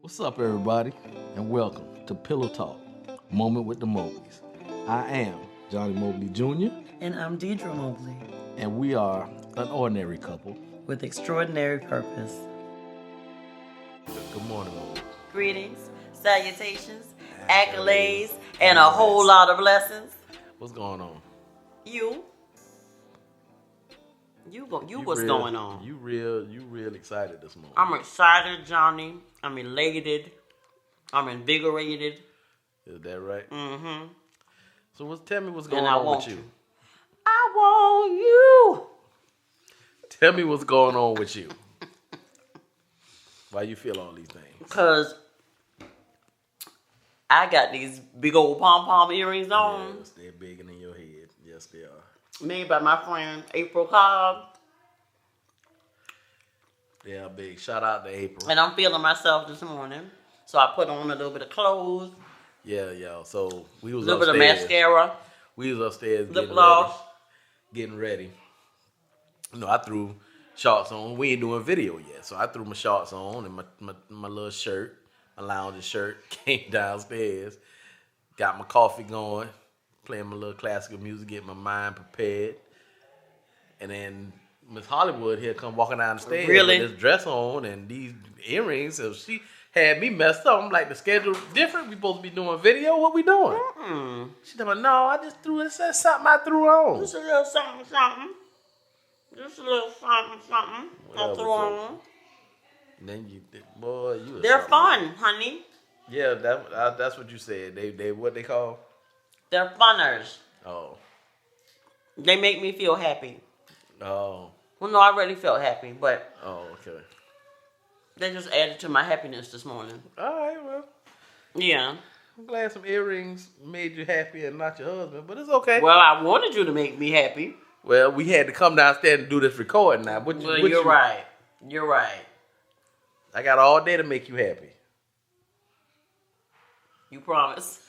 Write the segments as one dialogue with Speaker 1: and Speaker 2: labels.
Speaker 1: What's up, everybody, and welcome to Pillow Talk, Moment with the Mobleys. I am Johnny Mobley Jr.,
Speaker 2: And I'm Deirdra Mobley,
Speaker 1: and we are an ordinary couple.
Speaker 2: with extraordinary purpose.
Speaker 1: Good morning, Mobley.
Speaker 2: Greetings, salutations, accolades, and a whole lot of blessings.
Speaker 1: What's going on?
Speaker 2: What's going on?
Speaker 1: You real excited this morning.
Speaker 2: I'm excited, Johnny. I'm elated. I'm invigorated.
Speaker 1: Is that right?
Speaker 2: Mm-hmm.
Speaker 1: So tell me what's going
Speaker 2: And I
Speaker 1: on
Speaker 2: want
Speaker 1: with you.
Speaker 2: I want you.
Speaker 1: Tell me what's going on with you. Why you feel all these things?
Speaker 2: Because I got these big old pom-pom earrings on.
Speaker 1: Yes, they're bigger than your head. Yes, they are.
Speaker 2: Made by my friend April Cobb.
Speaker 1: Yeah, big. Shout out to April.
Speaker 2: And I'm feeling myself this morning. So I put on a little bit of clothes.
Speaker 1: Yeah. So we was
Speaker 2: A little
Speaker 1: upstairs.
Speaker 2: bit of mascara.
Speaker 1: We was upstairs
Speaker 2: Lip gloss.
Speaker 1: getting ready. You know, I threw shorts on. We ain't doing video yet. So I threw my shorts on and my little shirt, my lounging shirt, came downstairs, got my coffee going, playing my little classical music, getting my mind prepared. And then Miss Hollywood here come walking down the stairs
Speaker 2: Really?
Speaker 1: with this dress on and these earrings. So she had me messed up. I'm like, the schedule different. We supposed to be doing video. What we doing?
Speaker 2: Mm-mm.
Speaker 1: She told me, no, I just threw it. That's something I threw on.
Speaker 2: Just a little something, something. Just a little something, something. I
Speaker 1: Whatever,
Speaker 2: threw on.
Speaker 1: And then boy, you.
Speaker 2: They're fun, honey.
Speaker 1: Yeah, that's what you said. They what they call?
Speaker 2: They're funners.
Speaker 1: Oh,
Speaker 2: They make me feel happy.
Speaker 1: oh,
Speaker 2: Well, no, I really felt happy, but
Speaker 1: oh. Okay.
Speaker 2: they just added to my happiness this morning.
Speaker 1: All right. Well,
Speaker 2: Yeah.
Speaker 1: I'm glad some earrings made you happy and not your husband, but it's okay.
Speaker 2: Well, I wanted you to make me happy.
Speaker 1: Well, we had to come downstairs and do this recording now.
Speaker 2: You're right. You're right.
Speaker 1: I got all day to make you happy.
Speaker 2: You promise.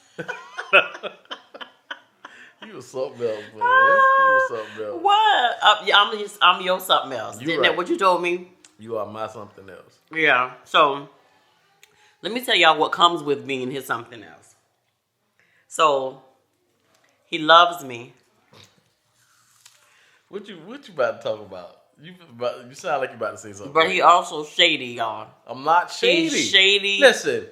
Speaker 1: You was something else, man. You was something else.
Speaker 2: What? I'm your something else.
Speaker 1: You
Speaker 2: Isn't
Speaker 1: right.
Speaker 2: that what you told me?
Speaker 1: You are my something else.
Speaker 2: Yeah. So, let me tell y'all what comes with being his something else. So, he loves me.
Speaker 1: What you about to talk about? You sound like you about to say something.
Speaker 2: But he also shady, y'all.
Speaker 1: I'm not shady.
Speaker 2: He's shady
Speaker 1: Listen,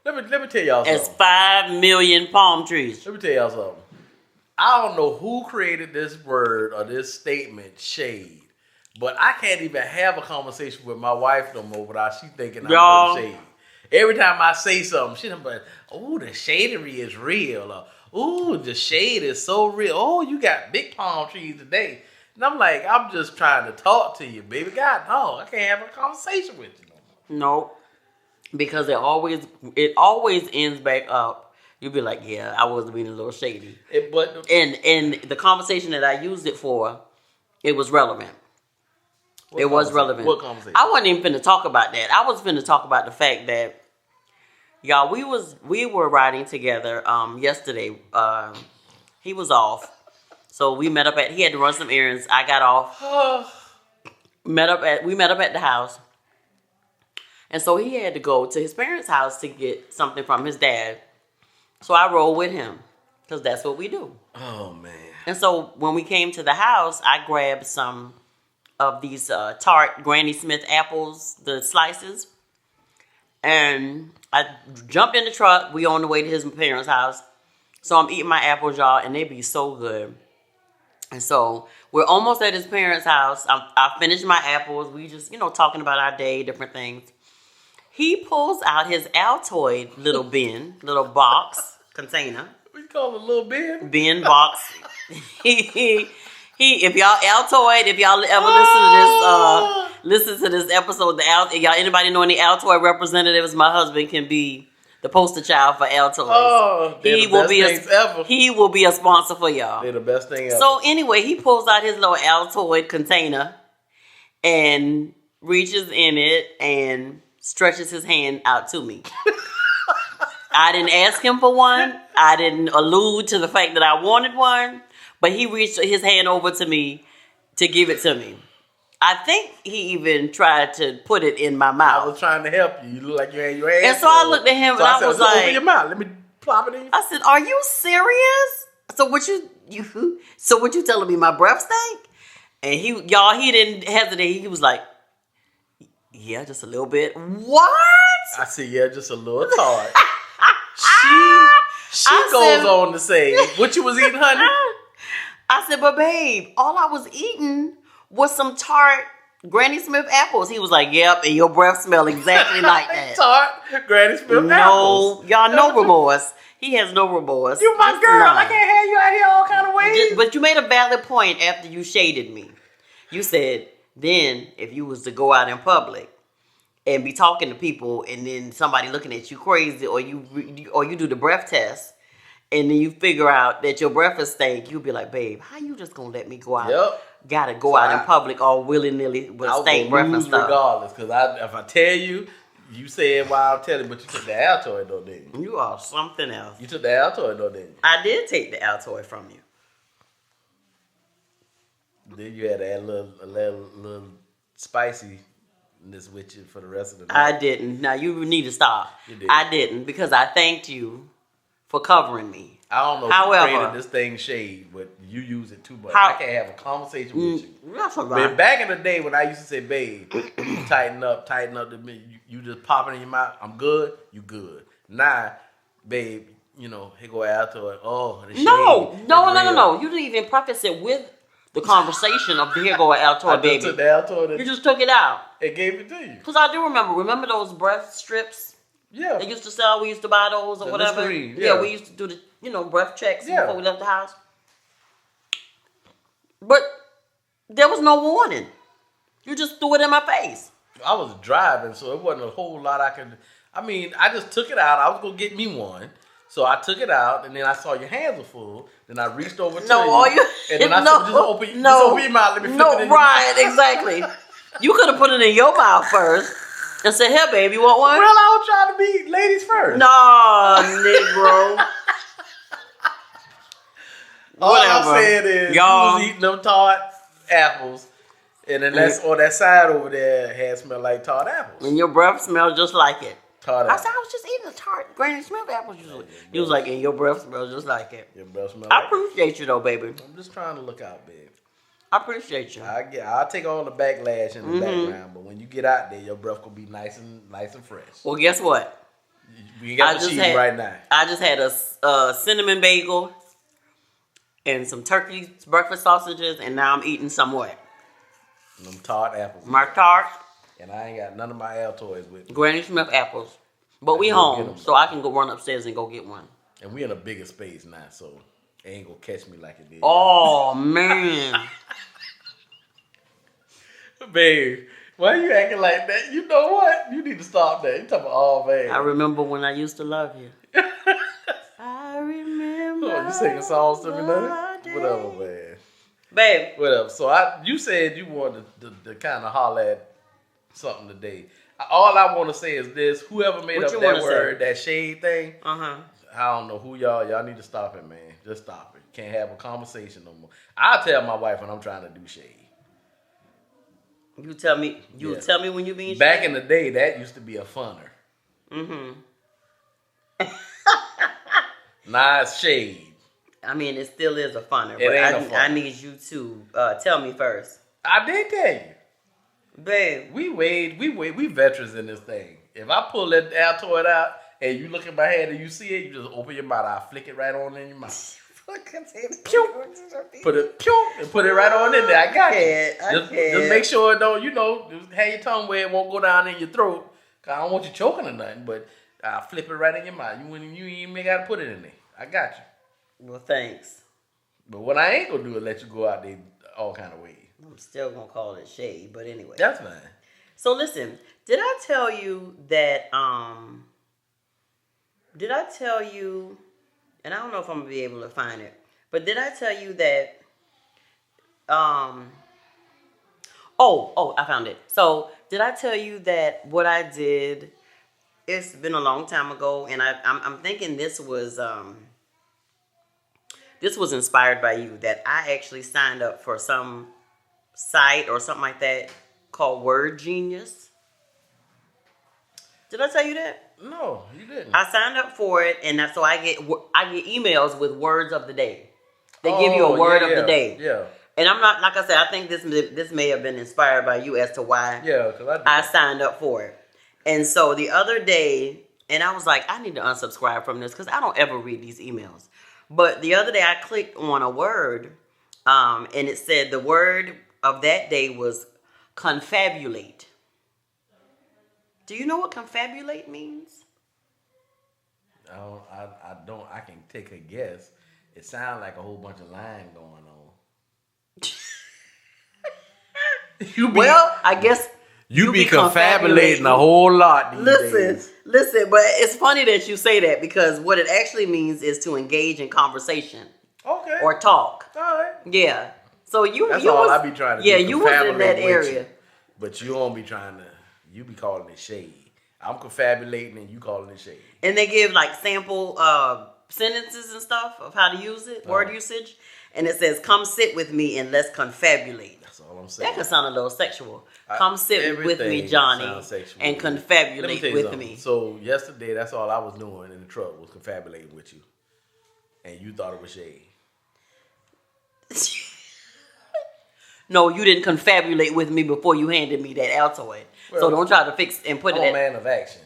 Speaker 1: let me tell y'all
Speaker 2: as
Speaker 1: something.
Speaker 2: 5 million palm trees.
Speaker 1: Let me tell y'all something. I don't know who created this word or this statement, shade. But I can't even have a conversation with my wife no more without she thinking
Speaker 2: Y'all.
Speaker 1: I'm shady. Every time I say something, she's like, "Oh, the shadery is real." Or, "Oh, the shade is so real. Oh, you got big palm trees today." And I'm like, I'm just trying to talk to you, baby. God, no, I can't have a conversation with you no more.
Speaker 2: No. Because it always ends back up. You'll be like, yeah, I was being a little shady. And the conversation that I used it for, it was relevant. It was relevant.
Speaker 1: What conversation?
Speaker 2: I wasn't even finna talk about that. I was finna talk about the fact that, y'all, we were riding together yesterday. He was off. So he had to run some errands. I got off. We met up at the house. And so he had to go to his parents' house to get something from his dad. So I rode with him because that's what we do.
Speaker 1: Oh, man.
Speaker 2: And so when we came to the house, I grabbed some of these tart Granny Smith apples, the slices. And I jumped in the truck. We on the way to his parents' house. So I'm eating my apples, y'all, and they be so good. And so we're almost at his parents' house. I finished my apples. We just, talking about our day, different things. He pulls out his Altoid little box, container.
Speaker 1: What you call it, a little bin?
Speaker 2: Bin box. If y'all Altoid, if y'all ever listen to this episode, y'all anybody know any Altoid representatives? My husband can be the poster child for Altoids.
Speaker 1: Oh, he
Speaker 2: will be a sponsor for y'all.
Speaker 1: They're the best thing ever.
Speaker 2: So anyway, he pulls out his little Altoid container and reaches in it and stretches his hand out to me. I didn't ask him for one. I didn't allude to the fact that I wanted one, but he reached his hand over to me to give it to me. I think he even tried to put it in my
Speaker 1: I
Speaker 2: mouth.
Speaker 1: was trying to help you. You look like you had your ass.
Speaker 2: And so I looked at him and I
Speaker 1: said,
Speaker 2: was
Speaker 1: "Just
Speaker 2: like,
Speaker 1: open your mouth. Let me plop it in."
Speaker 2: I said, "Are you serious? So what you telling me my breath stank?" And he didn't hesitate. He was like, "Yeah, just a little bit." What?
Speaker 1: I said, "Yeah, just a little tart." She goes on to say, "What you was eating, honey?"
Speaker 2: I said, "But babe, all I was eating was some tart Granny Smith apples." He was like, "Yep, and your breath smell exactly like that."
Speaker 1: Tart Granny Smith apples.
Speaker 2: No, y'all no remorse. He has no remorse.
Speaker 1: You my
Speaker 2: Just
Speaker 1: girl.
Speaker 2: none.
Speaker 1: I can't have you out here all kind of ways.
Speaker 2: But you made a valid point after you shaded me. You said, then if you was to go out in public and be talking to people and then somebody looking at you crazy or you do the breath test and then you figure out that your breath is stank, you'll be like, babe, how you just gonna let me go out?
Speaker 1: Yep.
Speaker 2: Gotta go out in public all willy-nilly with stank breath and stuff.
Speaker 1: Regardless, because if I tell you, you said why I'm telling you, but you took the Altoid though, didn't you?
Speaker 2: You are something else.
Speaker 1: You took the Altoid though, didn't you?
Speaker 2: I did take the Altoid from you.
Speaker 1: Then you had to add a little spiciness with you for the rest of the night.
Speaker 2: I didn't. Now you need to stop.
Speaker 1: You did.
Speaker 2: I didn't because I thanked you for covering me.
Speaker 1: I don't know
Speaker 2: However,
Speaker 1: who created this thing shade, but you use it too much. I can't have a conversation with you.
Speaker 2: That's all
Speaker 1: But
Speaker 2: right.
Speaker 1: back in the day when I used to say, babe, you tighten up to me. You just pop it in your mouth. I'm good. You good. Now, babe, here go Altoid. Oh, the shade.
Speaker 2: No. You didn't even preface it with the conversation of here go Altoid, baby.
Speaker 1: Took the Altoid.
Speaker 2: You just took it out.
Speaker 1: It gave it to you.
Speaker 2: Because I do remember those breath strips?
Speaker 1: Yeah.
Speaker 2: They used to sell. We used to buy those or
Speaker 1: The
Speaker 2: whatever.
Speaker 1: Listerine,
Speaker 2: Yeah,
Speaker 1: yeah.
Speaker 2: we used to do the breath checks
Speaker 1: Yeah.
Speaker 2: before we left the house. But there was no warning. You just threw it in my face.
Speaker 1: I was driving, so it wasn't a whole lot I could. I just took it out. I was gonna get me one, so I took it out, and then I saw your hands were full. Then I reached over to you, and then I said, "Just open your mouth. Let me flip it in."
Speaker 2: Right, exactly. You could have put it in your mouth first and said, "Here, baby, you want one?"
Speaker 1: Well, I was trying to be ladies first.
Speaker 2: No, Negro.
Speaker 1: All
Speaker 2: Whatever.
Speaker 1: I'm saying is,
Speaker 2: Y'all.
Speaker 1: you was eating them tart apples, and then that side over there had smelled like tart apples.
Speaker 2: And your breath smelled just like it.
Speaker 1: Tart
Speaker 2: I
Speaker 1: apples.
Speaker 2: said, I was just eating a tart Granny Smith apple juice. He was like, and your breath smells just like it.
Speaker 1: Your breath smell
Speaker 2: I
Speaker 1: like it.
Speaker 2: appreciate you though, baby.
Speaker 1: I'm just trying to look out, babe.
Speaker 2: I appreciate you.
Speaker 1: I'll take all the backlash in the background, but when you get out there, your breath will be nice and fresh.
Speaker 2: Well, guess what?
Speaker 1: We ain't got the cheese right now.
Speaker 2: I just had a cinnamon bagel and some turkey breakfast sausages, and now I'm eating some what?
Speaker 1: Them tart apples.
Speaker 2: My tart
Speaker 1: And I ain't got none of my Altoids with me.
Speaker 2: Granny Smith apples. But we
Speaker 1: go get
Speaker 2: home,
Speaker 1: 'em.
Speaker 2: so I can go run upstairs and go get one.
Speaker 1: And we in a bigger space now, so it ain't gonna catch me like it did.
Speaker 2: Oh, man.
Speaker 1: Babe, why you acting like that? You know what? You need to stop that. You talking about, oh, man.
Speaker 2: I remember when I used to love you. I remember.
Speaker 1: Oh, you singing songs to me
Speaker 2: the
Speaker 1: now?
Speaker 2: day.
Speaker 1: Whatever, man.
Speaker 2: Babe.
Speaker 1: Whatever. So you said you wanted to kind of holler at something today. All I want to say is this: whoever made
Speaker 2: What
Speaker 1: up
Speaker 2: you
Speaker 1: that
Speaker 2: wanna
Speaker 1: word,
Speaker 2: say?
Speaker 1: that shade thing,
Speaker 2: Uh-huh.
Speaker 1: I don't know who y'all need to stop it, man. Just stop it. Can't have a conversation no more. I'll tell my wife when I'm trying to do shade.
Speaker 2: You tell me.
Speaker 1: Yeah.
Speaker 2: Tell me when you being
Speaker 1: Back
Speaker 2: shady.
Speaker 1: in the day, that used to be a funner.
Speaker 2: Mm-hmm.
Speaker 1: Now it's shade.
Speaker 2: I mean, it still is a funner,
Speaker 1: It
Speaker 2: but
Speaker 1: ain't a funner.
Speaker 2: I need you to tell me first.
Speaker 1: I did tell you.
Speaker 2: Babe.
Speaker 1: We veterans in this thing. If I pull that Altoid out and you look at my hand and you see it, you just open your mouth. I flick it right on in your mouth. Pew. Put it right on in there. I got you. Just make sure it don't, just have your tongue where it won't go down in your throat. Cause I don't want you choking or nothing, but I'll flip it right in your mouth. You ain't even gotta put it in there. I got you.
Speaker 2: Well, thanks.
Speaker 1: But what I ain't gonna do is let you go out there all kind of ways.
Speaker 2: I'm still gonna call it shade, but anyway.
Speaker 1: That's fine.
Speaker 2: So listen, did I tell you that? Did I tell you? And I don't know if I'm gonna be able to find it, but did I tell you that? Oh, I found it. So did I tell you that what I did? It's been a long time ago, and I'm thinking this was inspired by you. That I actually signed up for some site or something like that called Word Genius. Did I tell you that?
Speaker 1: No, you didn't.
Speaker 2: I signed up for it, and so I get emails with words of the day. They give you a word of the day.
Speaker 1: Yeah.
Speaker 2: And I'm not, like I said, I think this may have been inspired by you as to why I signed up for it. And so the other day, and I was like, I need to unsubscribe from this because I don't ever read these emails. But the other day I clicked on a word, and it said the word of that day was confabulate. Do you know what confabulate means?
Speaker 1: I don't. I can take a guess. It sounds like a whole bunch of lying going on.
Speaker 2: I guess
Speaker 1: you be confabulating a whole lot these days.
Speaker 2: Listen, but it's funny that you say that because what it actually means is to engage in conversation.
Speaker 1: Okay.
Speaker 2: Or talk.
Speaker 1: All right.
Speaker 2: Yeah. So
Speaker 1: That's all I be trying to do.
Speaker 2: Yeah, you was in that area.
Speaker 1: But you don't be trying to, you be calling it shade. I'm confabulating and you calling it shade.
Speaker 2: And they give like sample sentences and stuff of how to use it, word usage. And it says, come sit with me and let's confabulate.
Speaker 1: That's all I'm saying.
Speaker 2: That could sound a little sexual. Come sit with me, Johnny, and confabulate with me.
Speaker 1: So yesterday, that's all I was doing in the truck was confabulating with you. And you thought it was shade.
Speaker 2: No, you didn't confabulate with me before you handed me that Altoid. Well, so don't try to fix and put
Speaker 1: I'm a man of action.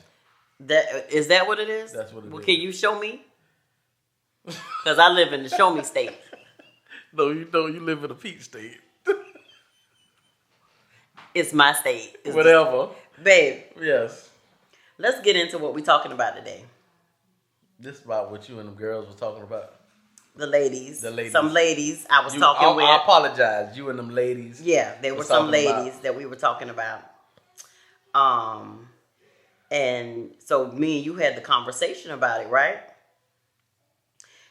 Speaker 2: Is that what it is?
Speaker 1: That's what it is.
Speaker 2: Can you show me? Because I live in the show me state.
Speaker 1: No, you don't. You live in a peach state.
Speaker 2: It's my state. It's
Speaker 1: whatever.
Speaker 2: Babe.
Speaker 1: Yes.
Speaker 2: Let's get into what we're talking about today.
Speaker 1: This is about what you and them girls was talking about.
Speaker 2: The ladies. Some ladies I was talking with.
Speaker 1: I apologize. You and them ladies.
Speaker 2: Yeah, there were some ladies that we were talking about. And so me and you had the conversation about it, right?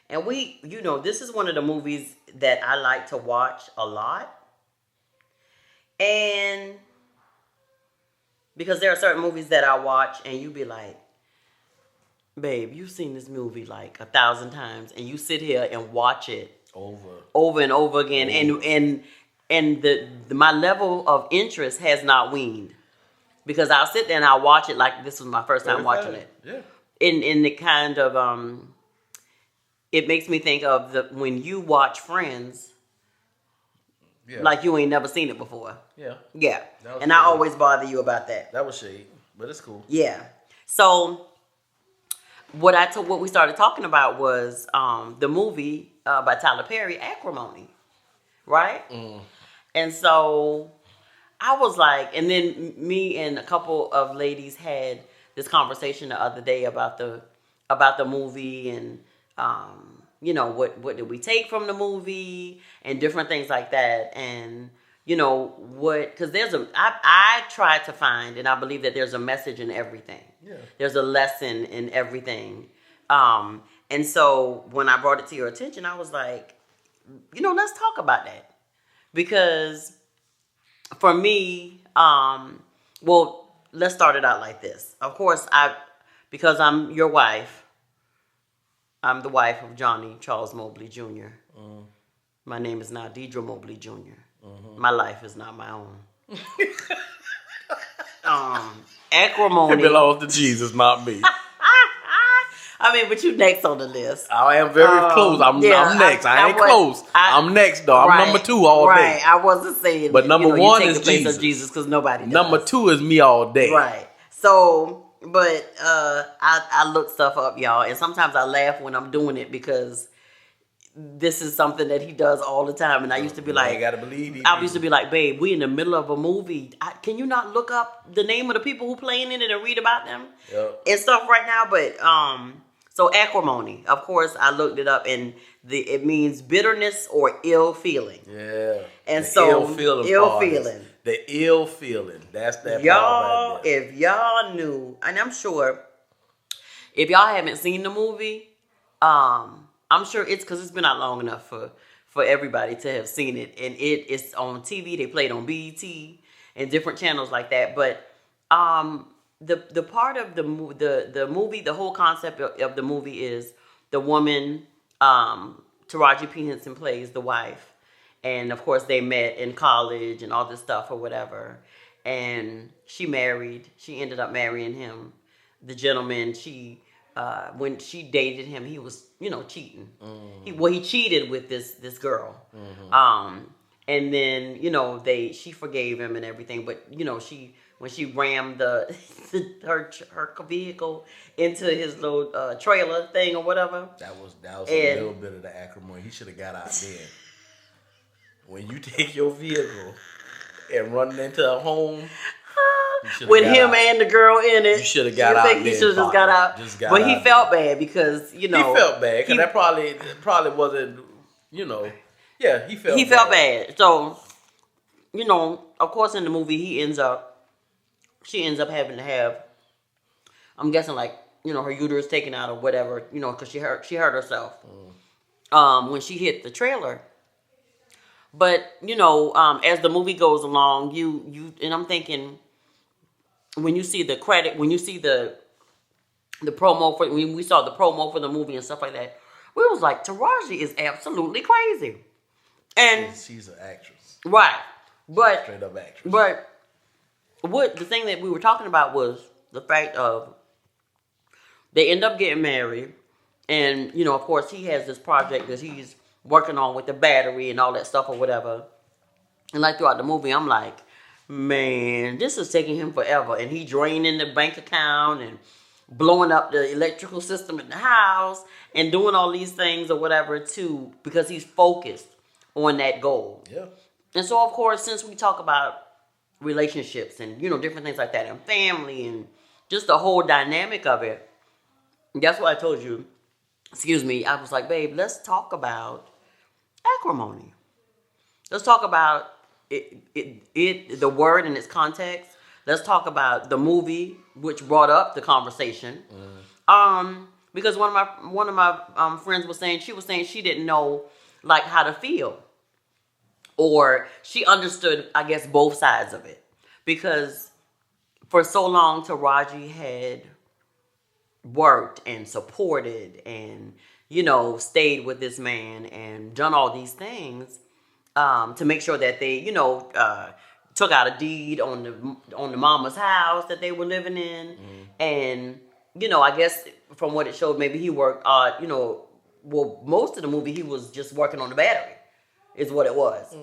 Speaker 2: And we, this is one of the movies that I like to watch a lot. And because there are certain movies that I watch and you be like, babe, you've seen this movie like 1,000 times and you sit here and watch it over and over again. And my level of interest has not weaned because I'll sit there and I'll watch it like this was my first time watching it.
Speaker 1: Yeah.
Speaker 2: In the kind of, it makes me think of when you watch Friends, like you ain't never seen it before.
Speaker 1: Yeah.
Speaker 2: Yeah. And I always bother you about that.
Speaker 1: That was shade, but it's cool.
Speaker 2: Yeah. So what we started talking about was the movie by Tyler Perry, Acrimony, right? Mm. And so I was like, and then me and a couple of ladies had this conversation the other day about the movie and what did we take from the movie and different things like that, and because I try to find, and I believe that there's a message in everything. Yeah. There's a lesson in everything. And so when I brought it to your attention, I was like, let's talk about that. Because for me, let's start it out like this. Of course, because I'm your wife, I'm the wife of Johnny Charles Mobley Jr. Mm. My name is now Deirdra Mobley Jr. Mm-hmm. My life is not my own. Acrimony.
Speaker 1: It belongs to Jesus, not me.
Speaker 2: I mean, but you next on the list.
Speaker 1: I am very close. I'm next. I ain't close. I'm next, though. I'm number 2 all day.
Speaker 2: Right. I wasn't saying
Speaker 1: but number 1 is
Speaker 2: Jesus. Jesus, because nobody does.
Speaker 1: Number 2 is me all day.
Speaker 2: Right. So... But I look stuff up, y'all, and sometimes I laugh when I'm doing it because this is something that he does all the time. And I used to be like,
Speaker 1: you gotta believe
Speaker 2: I used to be like, babe, we in the middle of a movie. Can you not look up the name of the people who playing in it and read about them and stuff right now? But so acrimony, of course, I looked it up, and it means bitterness or ill feeling.
Speaker 1: Yeah,
Speaker 2: and so ill feeling.
Speaker 1: The ill feeling. That's that
Speaker 2: y'all,
Speaker 1: part right there.
Speaker 2: If y'all knew, and I'm sure if y'all haven't seen the movie, I'm sure it's because it's been out long enough for everybody to have seen it. And it is on TV. They play it on BET and different channels like that. But the part of the movie, the whole concept of the movie is the woman, Taraji P. Henson plays the wife. And of course, they met in college and all this stuff or whatever. And she ended up marrying him. The gentleman, when she dated him, he was, cheating. He cheated with this girl. And then, she forgave him and everything. But, when she rammed her vehicle into his little trailer thing or whatever.
Speaker 1: That was a little bit of the acrimony. He should have got out then. When you take your vehicle and run into a home,
Speaker 2: with him and the girl in it,
Speaker 1: you should have got out.
Speaker 2: He should have just got out. But he felt bad because he
Speaker 1: felt bad because that probably wasn't. Yeah, he
Speaker 2: felt bad. So, of course, in the movie, she ends up having to have, I'm guessing, like, her uterus taken out or whatever, because she hurt herself when she hit the trailer. But as the movie goes along, you and I'm thinking, when you see the credit, when you see the promo when we saw the promo for the movie and stuff like that, we was like, Taraji is absolutely crazy, and
Speaker 1: she's an actress,
Speaker 2: right? But
Speaker 1: straight up actress.
Speaker 2: But what the thing that we were talking about was the fact of they end up getting married, and of course, he has this project that he's working on with the battery and all that stuff or whatever. And like throughout the movie, I'm like, man, this is taking him forever. And he draining the bank account and blowing up the electrical system in the house and doing all these things or whatever too, because he's focused on that goal.
Speaker 1: Yeah.
Speaker 2: And so, of course, since we talk about relationships and, different things like that and family and just the whole dynamic of it, that's why I told you, I was like, babe, let's talk about acrimony. Let's talk about the word in its context. Let's talk about the movie, which brought up the conversation. Because one of my friends was saying she didn't know like how to feel, or she understood, I guess, both sides of it, because for so long Taraji had worked and supported and stayed with this man and done all these things to make sure that they took out a deed on the mama's house that they were living in. And I guess from what it showed, maybe he worked most of the movie he was just working on the battery is what it was.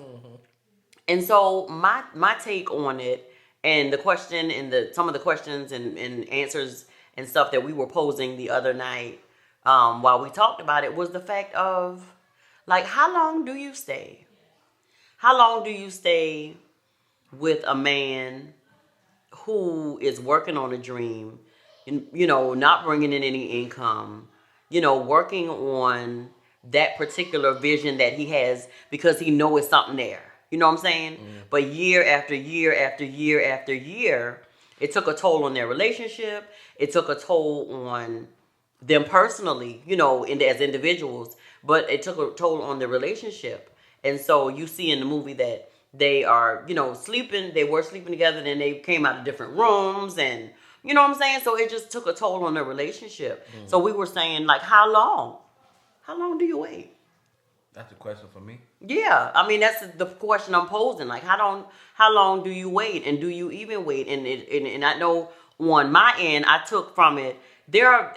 Speaker 2: And so my take on it and the question and some of the questions and answers and stuff that we were posing the other night while we talked about it was the fact of, like, how long do you stay? How long do you stay with a man who is working on a dream, not bringing in any income, working on that particular vision that he has because he knows it's something there. You know what I'm saying? But year after year after year after year, it took a toll on their relationship. It took a toll on them personally, as individuals, but it took a toll on the relationship. And so you see in the movie that they are, sleeping, they were sleeping together, then they came out of different rooms, and you know what I'm saying? So it just took a toll on their relationship. So we were saying, like, how long? How long do you wait?
Speaker 1: That's a question for me.
Speaker 2: Yeah, I mean, that's the question I'm posing. Like, how long do you wait, and do you even wait? And I know on my end, I took from it, there are,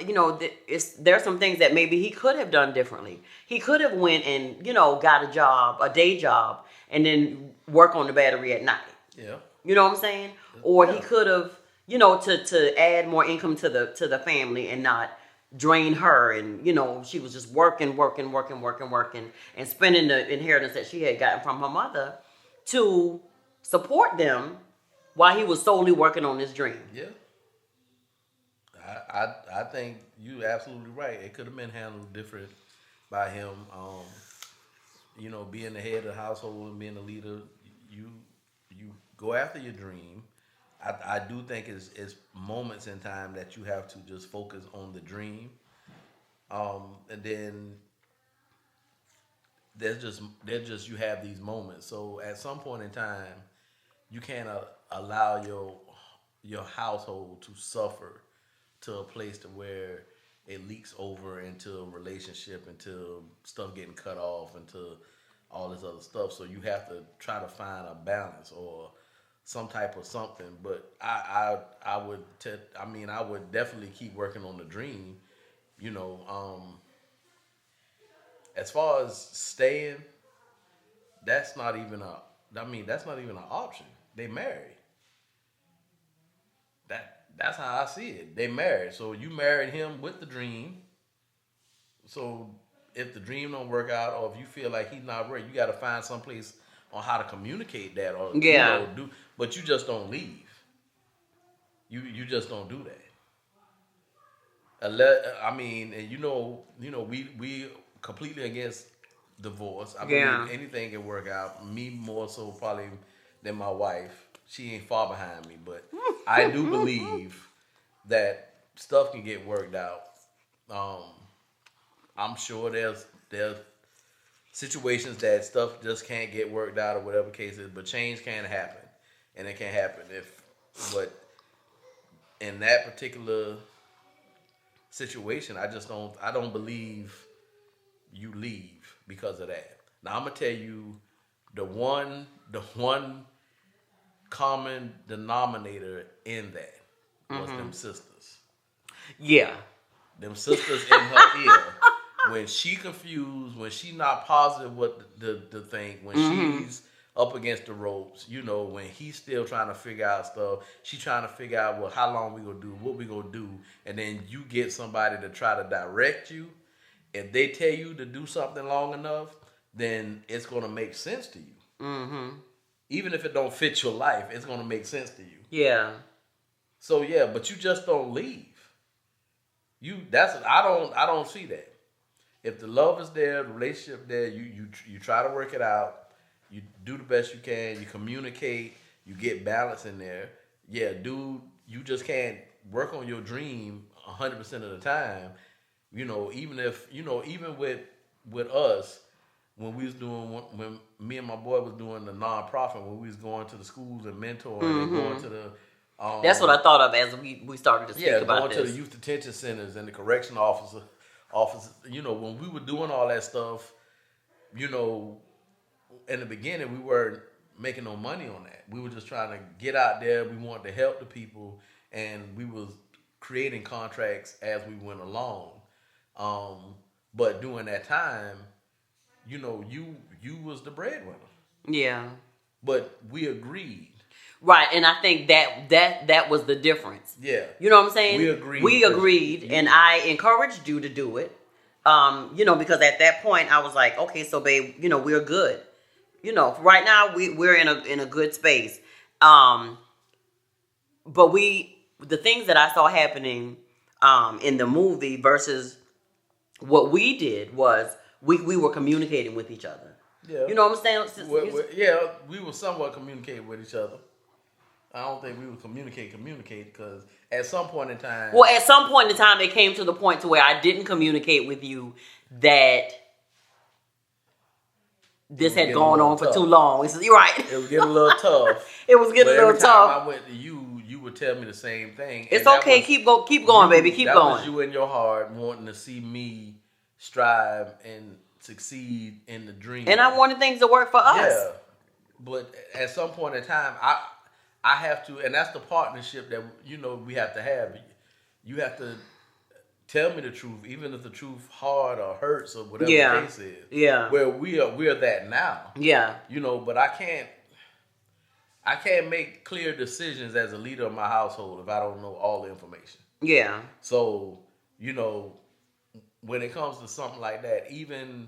Speaker 2: there's some things that maybe he could have done differently. He could have went and, got a day job, and then work on the battery at night.
Speaker 1: Yeah.
Speaker 2: You know what I'm saying? Or he could have, to add more income to the family and not drain her, and she was just working and spending the inheritance that she had gotten from her mother to support them while he was solely working on this dream.
Speaker 1: Yeah. I think you're absolutely right. It could have been handled different by him. Being the head of the household and being the leader, you go after your dream. I do think it's moments in time that you have to just focus on the dream. And then there's just you have these moments. So at some point in time, you can't allow your household to suffer to a place to where it leaks over into a relationship, into stuff getting cut off, into all this other stuff. So you have to try to find a balance or some type of something. But I would I would definitely keep working on the dream. You know, as far as staying, that's not even a. That's not even an option. They married. That's how I see it. They married. So you married him with the dream. So if the dream don't work out, or if you feel like he's not ready, you got to find some place on how to communicate that, or do. But you just don't leave. You just don't do that. And we completely against divorce. I believe anything can work out. Me more so probably than my wife. She ain't far behind me, but I do believe that stuff can get worked out. I'm sure there's situations that stuff just can't get worked out or whatever case is, but change can happen, and it can happen but in that particular situation, I don't believe you leave because of that. Now I'm gonna tell you the one common denominator in that was them sisters.
Speaker 2: Yeah.
Speaker 1: Them sisters in her ear. When she confused, when she not positive what the thing, when she's up against the ropes, when he's still trying to figure out stuff, she trying to figure out, well, how long we gonna do, what we gonna do, and then you get somebody to try to direct you. If they tell you to do something long enough, then it's gonna make sense to you. Mm-hmm. Even if it don't fit your life, it's gonna make sense to you.
Speaker 2: Yeah.
Speaker 1: So yeah, but you just don't leave. I don't see that. If the love is there, the relationship there, you try to work it out. You do the best you can. You communicate. You get balance in there. Yeah, dude, you just can't work on your dream 100% of the time. Even with us, when me and my boy was doing the nonprofit, when we was going to the schools and mentoring and going to the
Speaker 2: that's what I thought of as we started to speak about this.
Speaker 1: Going to the youth detention centers and the correction officers. When we were doing all that stuff, in the beginning we weren't making no money on that. We were just trying to get out there. We wanted to help the people, and we was creating contracts as we went along. But during that time, you was the breadwinner.
Speaker 2: Yeah.
Speaker 1: But we agreed.
Speaker 2: Right, and I think that was the difference.
Speaker 1: Yeah.
Speaker 2: You know what I'm saying?
Speaker 1: We agreed.
Speaker 2: And I encouraged you to do it. Because at that point I was like, okay, so babe, we're good. Right now we're in a good space. But the things that I saw happening in the movie versus what we did was we were communicating with each other.
Speaker 1: Yeah.
Speaker 2: You know what I'm saying?
Speaker 1: We were somewhat communicating with each other. I don't think we would communicate because at some point in time...
Speaker 2: Well, at some point in time, it came to the point to where I didn't communicate with you that this had gone on for too long. You're right.
Speaker 1: It was getting a little tough.
Speaker 2: It was getting a little tough.
Speaker 1: Every time I went to you would tell me the same thing.
Speaker 2: It's okay. Keep going, baby. Keep going.
Speaker 1: That was you in your heart wanting to see me strive and succeed in the dream.
Speaker 2: And I wanted things to work for us.
Speaker 1: Yeah. But at some point in time, I have to, and that's the partnership that we have to have. You have to tell me the truth, even if the truth hard or hurts or whatever the case is.
Speaker 2: Yeah.
Speaker 1: Where we're that now.
Speaker 2: Yeah.
Speaker 1: But I can't make clear decisions as a leader of my household if I don't know all the information.
Speaker 2: Yeah.
Speaker 1: So, when it comes to something like that, even,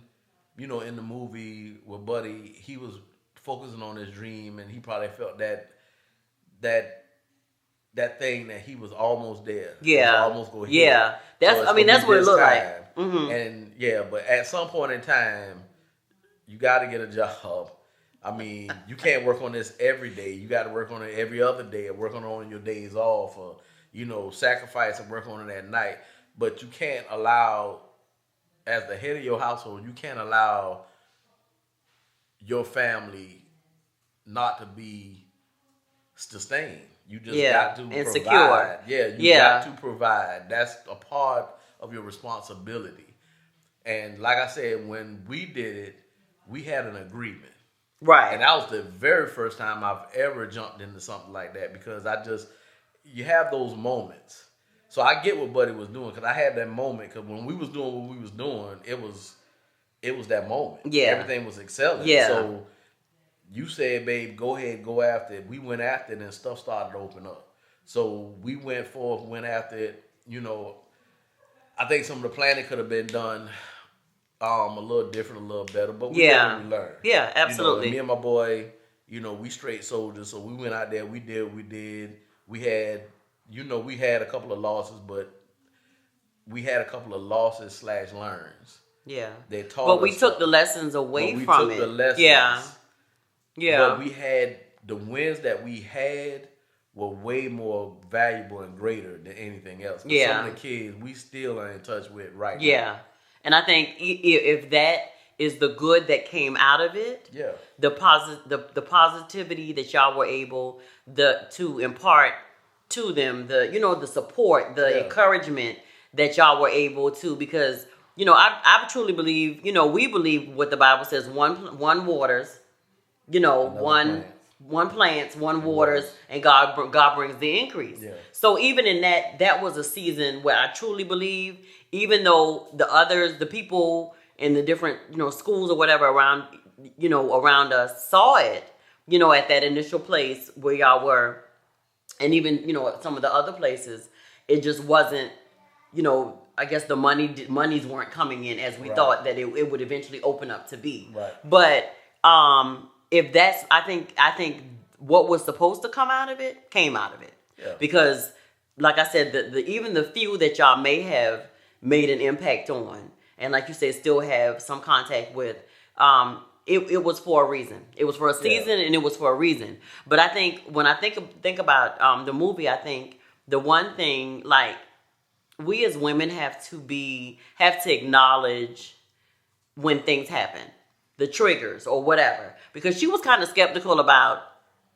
Speaker 1: in the movie with Buddy, he was focusing on his dream, and he probably felt that thing that he was almost there.
Speaker 2: Yeah.
Speaker 1: Almost going.
Speaker 2: Yeah. That's what it looked like. Mm-hmm.
Speaker 1: And but at some point in time, you got to get a job. You can't work on this every day. You got to work on it every other day, or work on it on your days off, or sacrifice and work on it at night. But you can't allow, as the head of your household, you can't allow your family not to be sustained. You just got to provide.
Speaker 2: Secure.
Speaker 1: Yeah, you got to provide. That's a part of your responsibility. And like I said, when we did it, we had an agreement.
Speaker 2: Right.
Speaker 1: And that was the very first time I've ever jumped into something like that because you have those moments. So I get what Buddy was doing because I had that moment because when we was doing what we was doing, it was that moment.
Speaker 2: Yeah.
Speaker 1: Everything was excelling.
Speaker 2: Yeah.
Speaker 1: So you said, babe, go ahead, go after it. We went after it and stuff started to open up. So we went forth, went after it. I think some of the planning could have been done a little different, a little better, but we learned.
Speaker 2: Yeah, absolutely.
Speaker 1: Me and my boy, we straight soldiers, so we went out there, we did what we did. We had, we had a couple of losses, but we had a couple of losses / learns.
Speaker 2: Yeah.
Speaker 1: They taught
Speaker 2: but we
Speaker 1: us
Speaker 2: took
Speaker 1: stuff.
Speaker 2: the lessons away
Speaker 1: we
Speaker 2: from
Speaker 1: took
Speaker 2: it.
Speaker 1: The lessons.
Speaker 2: Yeah. Yeah.
Speaker 1: But we had the wins that we had were way more valuable and greater than anything else.
Speaker 2: Yeah.
Speaker 1: Some of the kids we still are in touch with right now.
Speaker 2: Yeah. And I think if that is the good that came out of it,
Speaker 1: yeah,
Speaker 2: the positivity that y'all were able to impart to them, the support, the encouragement that y'all were able to, because I truly believe, we believe what the Bible says: one waters, one plants, one waters, and God brings the increase. Yeah. So even in that was a season where I truly believe, even though the people in the different, schools or whatever around us saw it, at that initial place where y'all were, and even, some of the other places, it just wasn't, I guess the monies weren't coming in as we thought that it would eventually open up to be.
Speaker 1: Right.
Speaker 2: But if that's, I think what was supposed to come out of it came out of it.
Speaker 1: Yeah.
Speaker 2: Because, like I said, even the few that y'all may have made an impact on, and like you said, still have some contact with, it was for a reason. It was for a season, and it was for a reason. But I think when I think about the movie, I think the one thing, like, we as women have to acknowledge when things happen, the triggers or whatever, because she was kind of skeptical about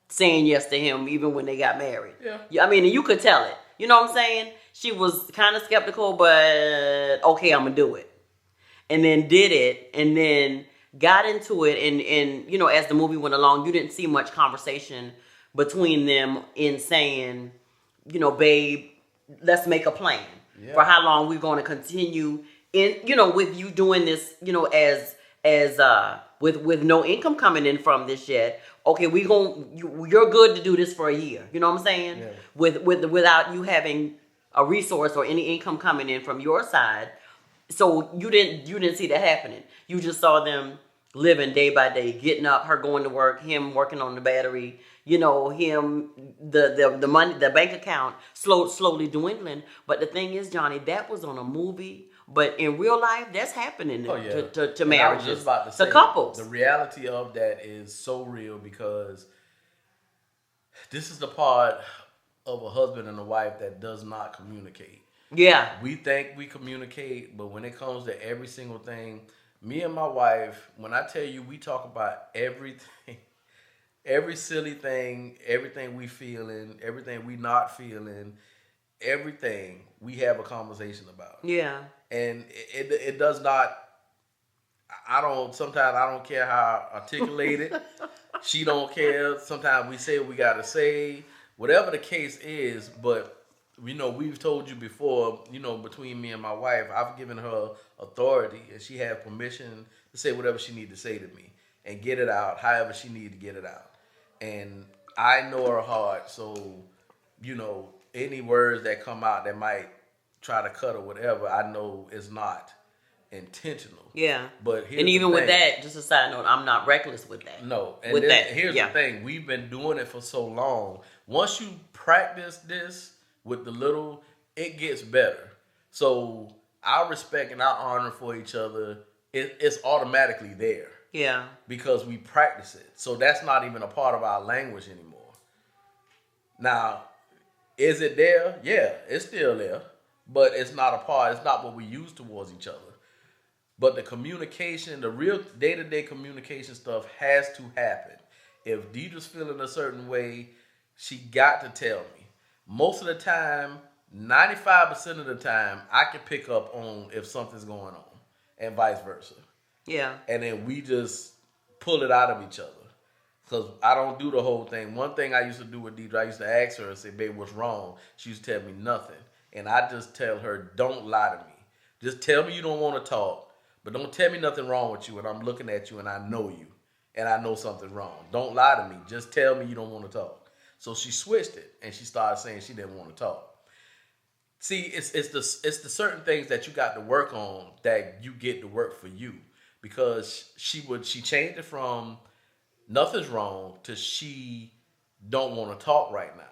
Speaker 2: saying yes to him even when they got married. Yeah. I mean, and you could tell it. You know what I'm saying? She was kind of skeptical, but okay, I'm gonna do it. And then did it, and then got into it, and as the movie went along, you didn't see much conversation between them in saying, babe, let's make a plan for how long we're going to continue in, with you doing this, as with no income coming in from this yet. Okay, you're good to do this for a year. You know what I'm saying? Yeah. Without you having a resource or any income coming in from your side. So you didn't see that happening. You just saw them living day by day, getting up, her going to work, him working on the battery, him, the money, the bank account slowly dwindling. But the thing is, Johnny, that was on a movie, but in real life, that's happening to marriages, I was just about to say, couples.
Speaker 1: The reality of that is so real, because this is the part of a husband and a wife that does not communicate.
Speaker 2: Yeah.
Speaker 1: We think we communicate, but when it comes to every single thing, me and my wife, when I tell you, we talk about everything, every silly thing, everything we feeling, everything we not feeling, everything we have a conversation about.
Speaker 2: Yeah.
Speaker 1: And it does not, sometimes I don't care how articulated. She don't care. Sometimes we say what we got to say, whatever the case is, but we've told you before, between me and my wife, I've given her authority, and she has permission to say whatever she needs to say to me and get it out however she needs to get it out. And I know her heart, so, any words that come out that might try to cut or whatever, I know is not intentional.
Speaker 2: Yeah.
Speaker 1: But
Speaker 2: and even with that, just a side note, I'm not reckless with that.
Speaker 1: No. And here's the thing. We've been doing it for so long. Once you practice this with the little, it gets better. So our respect and our honor for each other, it's automatically there.
Speaker 2: Yeah. Because
Speaker 1: we practice it. So that's not even a part of our language anymore. Now, is it there? Yeah, it's still there. But it's not it's not what we use towards each other. But the communication, the real day-to-day communication stuff has to happen. If Deidra's feeling a certain way, she got to tell me. Most of the time, 95% of the time, I can pick up on if something's going on, and vice versa.
Speaker 2: Yeah.
Speaker 1: And then we just pull it out of each other. Because I don't do the whole thing. One thing I used to do with Deidre, I used to ask her and say, babe, what's wrong? She used to tell me nothing. And I just tell her, don't lie to me. Just tell me you don't want to talk, but don't tell me nothing wrong with you. And I'm looking at you and I know you. And I know something's wrong. Don't lie to me. Just tell me you don't want to talk. So she switched it and she started saying she didn't want to talk. See, it's the certain things that you got to work on that you get to work for you. Because she changed it from nothing's wrong to she don't want to talk right now.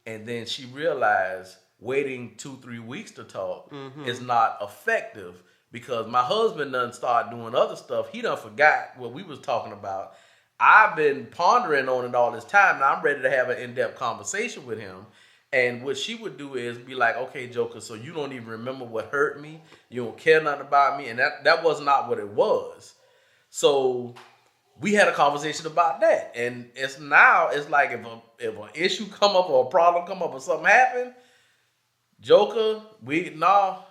Speaker 1: And then she realized waiting 2-3 weeks to talk is not effective because my husband done start doing other stuff. He done forgot what we was talking about. I've been pondering on it all this time. Now I'm ready to have an in-depth conversation with him. And what she would do is be like, okay, Joker, so you don't even remember what hurt me. You don't care nothing about me. And that was not what it was. So we had a conversation about that. And it's like if an issue come up or a problem come up or something happen, Joker, we gonna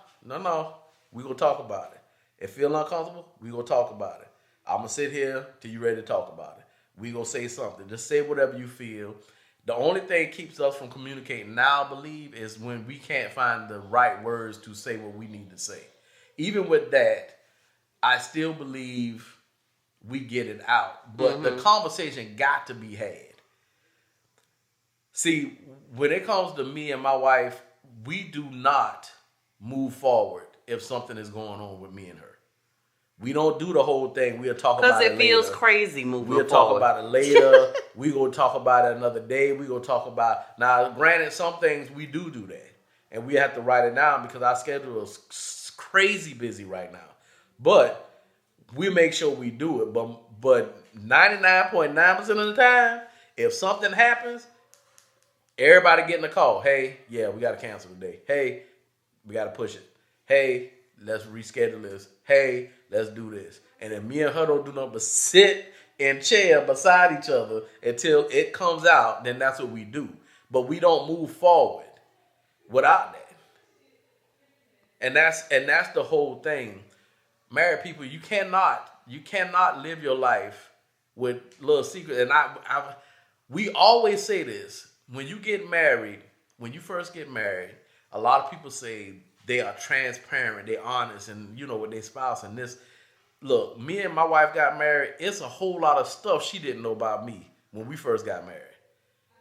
Speaker 1: talk about it. If feel uncomfortable, we gonna talk about it. I'm gonna sit here till you ready to talk about it. We gonna say something. Just say whatever you feel. The only thing keeps us from communicating now, I believe, is when we can't find the right words to say what we need to say. Even with that, I still believe we get it out. But the conversation got to be had. See, when it comes to me and my wife, we do not move forward if something is going on with me and her. We don't do the whole thing. We'll talk about it later. Because it feels
Speaker 2: crazy moving forward.
Speaker 1: We'll talk about it later. We're going to talk about it another day. We're going to talk about... Now, granted, some things we do that. And we have to write it down because our schedule is crazy busy right now. But we make sure we do it. But 99.9% of the time, if something happens, everybody getting a call. Hey, yeah, we got to cancel today. Hey, we got to push it. Hey, let's reschedule this. Hey, let's do this. And if me and her don't do nothing but sit in chair beside each other until it comes out, then that's what we do. But we don't move forward without that. And that's the whole thing. Married people, you cannot live your life with little secrets. And we always say this. When you get married, when you first get married, a lot of people say they are transparent, they're honest, and with their spouse and this. Look, me and my wife got married. It's a whole lot of stuff she didn't know about me when we first got married.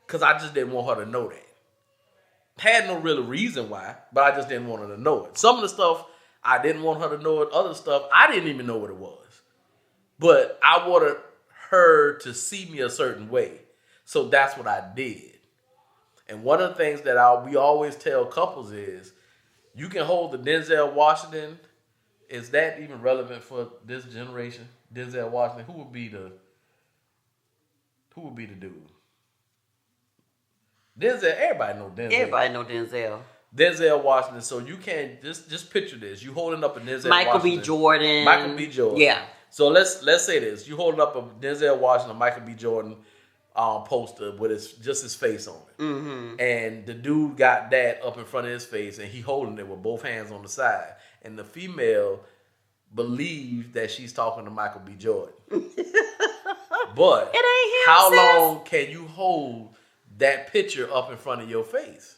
Speaker 1: Because I just didn't want her to know that. Had no real reason why, but I just didn't want her to know it. Some of the stuff I didn't want her to know it. Other stuff I didn't even know what it was. But I wanted her to see me a certain way. So that's what I did. And one of the things that we always tell couples is, you can hold the Denzel Washington. Is that even relevant for this generation? Denzel Washington. Who would be the dude? Denzel. Everybody know Denzel.
Speaker 2: Everybody know Denzel.
Speaker 1: Denzel Washington. So you can just picture this. You holding up a Denzel
Speaker 2: Michael
Speaker 1: Washington.
Speaker 2: B. Jordan.
Speaker 1: Michael B. Jordan.
Speaker 2: Yeah.
Speaker 1: So let's say this. You holding up a Denzel Washington, Michael B. Jordan poster with his face on it. Mm-hmm. And the dude got that up in front of his face and he holding it with both hands on the side. And the female believes that she's talking to Michael B. Jordan. But
Speaker 2: it ain't him,
Speaker 1: how
Speaker 2: sis.
Speaker 1: long can you hold that picture up in front of your face?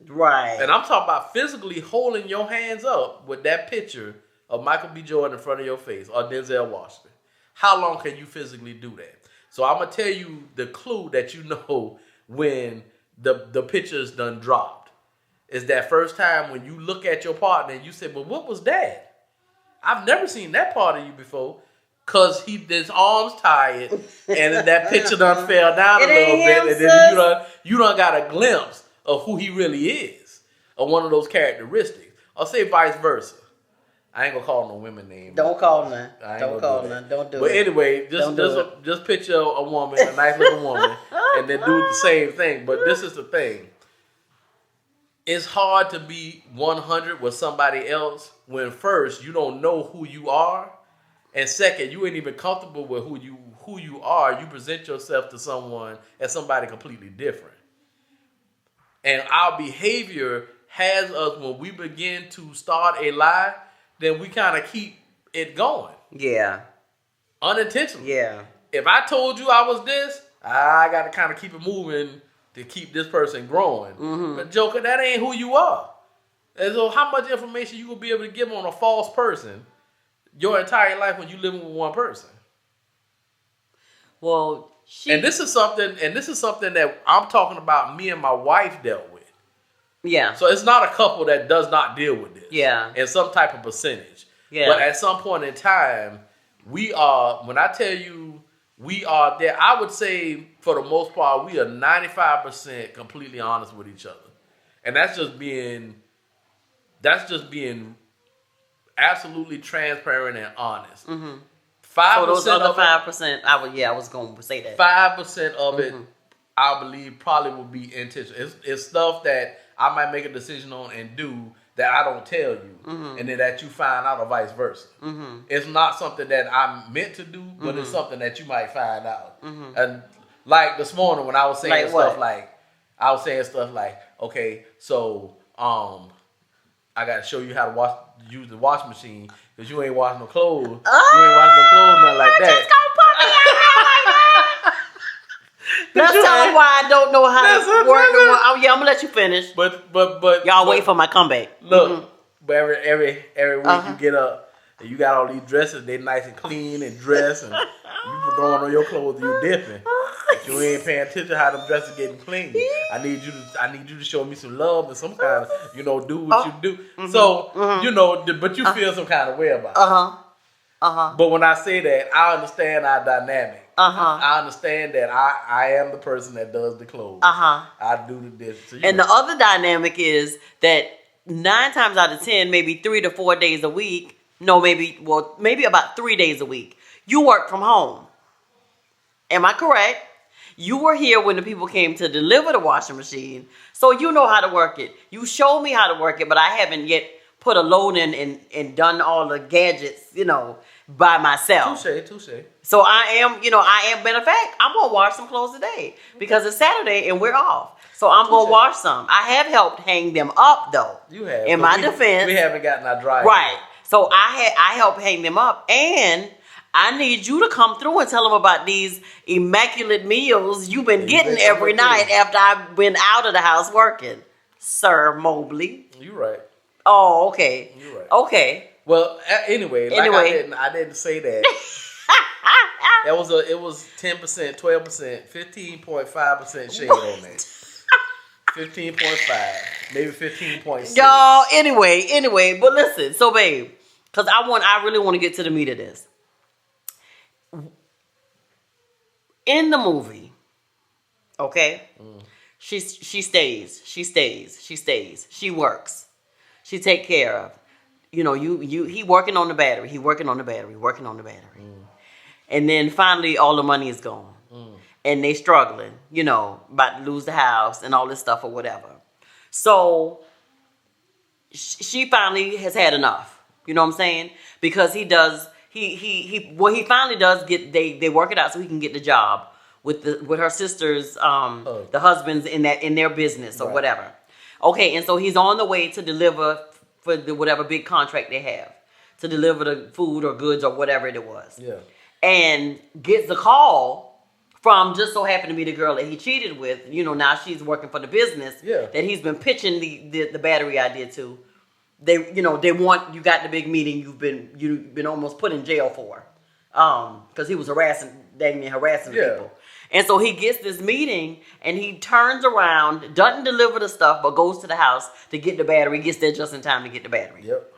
Speaker 2: Right.
Speaker 1: And I'm talking about physically holding your hands up with that picture of Michael B. Jordan in front of your face or Denzel Washington. How long can you physically do that? So I'm going to tell you the clue that you know when the picture's done dropped. Is that first time when you look at your partner and you say, well, what was that? I've never seen that part of you before. Because his arms tired and then that picture done fell down a little bit. And then you done got a glimpse of who he really is. Or one of those characteristics. Or say vice versa. I ain't gonna call no women names.
Speaker 2: Don't call none. Don't call none. Don't do it.
Speaker 1: But anyway, just picture a woman, a nice looking woman, and then do the same thing. But this is the thing. It's hard to be 100 with somebody else when first you don't know who you are, and second you ain't even comfortable with who you are. You present yourself to someone as somebody completely different, and our behavior has us when we begin to start a lie. Then we kind of keep it going.
Speaker 2: Yeah.
Speaker 1: Unintentionally.
Speaker 2: Yeah.
Speaker 1: If I told you I was this, I got to kind of keep it moving to keep this person growing. But Joker, that ain't who you are. And so how much information you will be able to give on a false person your entire life when you living with one person?
Speaker 2: Well,
Speaker 1: and this is something that I'm talking about me and my wife dealt with.
Speaker 2: Yeah.
Speaker 1: So it's not a couple that does not deal with this.
Speaker 2: Yeah.
Speaker 1: In some type of percentage.
Speaker 2: Yeah.
Speaker 1: But at some point in time, we are, when I tell you we are there, I would say for the most part, we are 95% completely honest with each other. And that's just being absolutely transparent and honest. 5%
Speaker 2: so those other
Speaker 1: of
Speaker 2: 5%, I was going to say that.
Speaker 1: 5% of it, I believe, probably will be intentional. It's stuff that I might make a decision on and do that I don't tell you, and then that you find out, or vice versa. It's not something that I'm meant to do, but it's something that you might find out. And like this morning when I was saying stuff like, okay, so I got to show you how to use the wash machine because you ain't washing no clothes. You ain't washing no clothes, nothing like that.
Speaker 2: Just gonna put me out like that. That's why I don't know how to work. Oh yeah, I'm gonna let you finish.
Speaker 1: But
Speaker 2: y'all wait for my comeback.
Speaker 1: Look, but every week you get up and you got all these dresses. They nice and clean and dressed, and you throwing on your clothes. You dipping. If you ain't paying attention how them dresses getting clean. I need you to show me some love and some kind of do what you do. So but you feel some kind of way about it. But when I say that, I understand our dynamic. I understand that I am the person that does the clothes. I do this. So
Speaker 2: and the other dynamic is that 9 times out of 10, maybe 3 to 4 days a week. No, maybe about 3 days a week. You work from home. Am I correct? You were here when the people came to deliver the washing machine, so you know how to work it. You showed me how to work it, but I haven't yet put a load in and done all the gadgets, by myself.
Speaker 1: Touche.
Speaker 2: So I am, matter of fact, I'm going to wash some clothes today because it's Saturday and we're off. So I'm going to wash some. I have helped hang them up, though.
Speaker 1: You have.
Speaker 2: In my defense.
Speaker 1: We haven't gotten our dryer.
Speaker 2: Right. So I helped hang them up. And I need you to come through and tell them about these immaculate meals you've been getting every night after I've been out of the house working. Sir Mobley.
Speaker 1: You're right.
Speaker 2: Oh, okay.
Speaker 1: You're right.
Speaker 2: Okay.
Speaker 1: Well, anyway, I didn't say that. It was 10%, 12%, 15.5% shade on that. 15.5, maybe 15.6.
Speaker 2: Y'all, anyway, but listen, so babe, because I really want to get to the meat of this. In the movie, okay, she stays, she works, she take care of. He working on the battery. And then finally all the money is gone. And they struggling, about to lose the house and all this stuff or whatever. So she finally has had enough. You know what I'm saying? Because he finally does get, they work it out so he can get the job with her sisters, the husbands in their business or whatever. Okay, and so he's on the way to deliver for whatever big contract they have, to deliver the food or goods or whatever it was. Yeah. And gets the call from just so happened to be the girl that he cheated with. Now she's working for the business that he's been pitching the battery idea to. They want, you got the big meeting you've been almost put in jail for. Because he was harassing people. And so he gets this meeting and he turns around, doesn't deliver the stuff, but goes to the house to get the battery, gets there just in time to get the battery. Yep.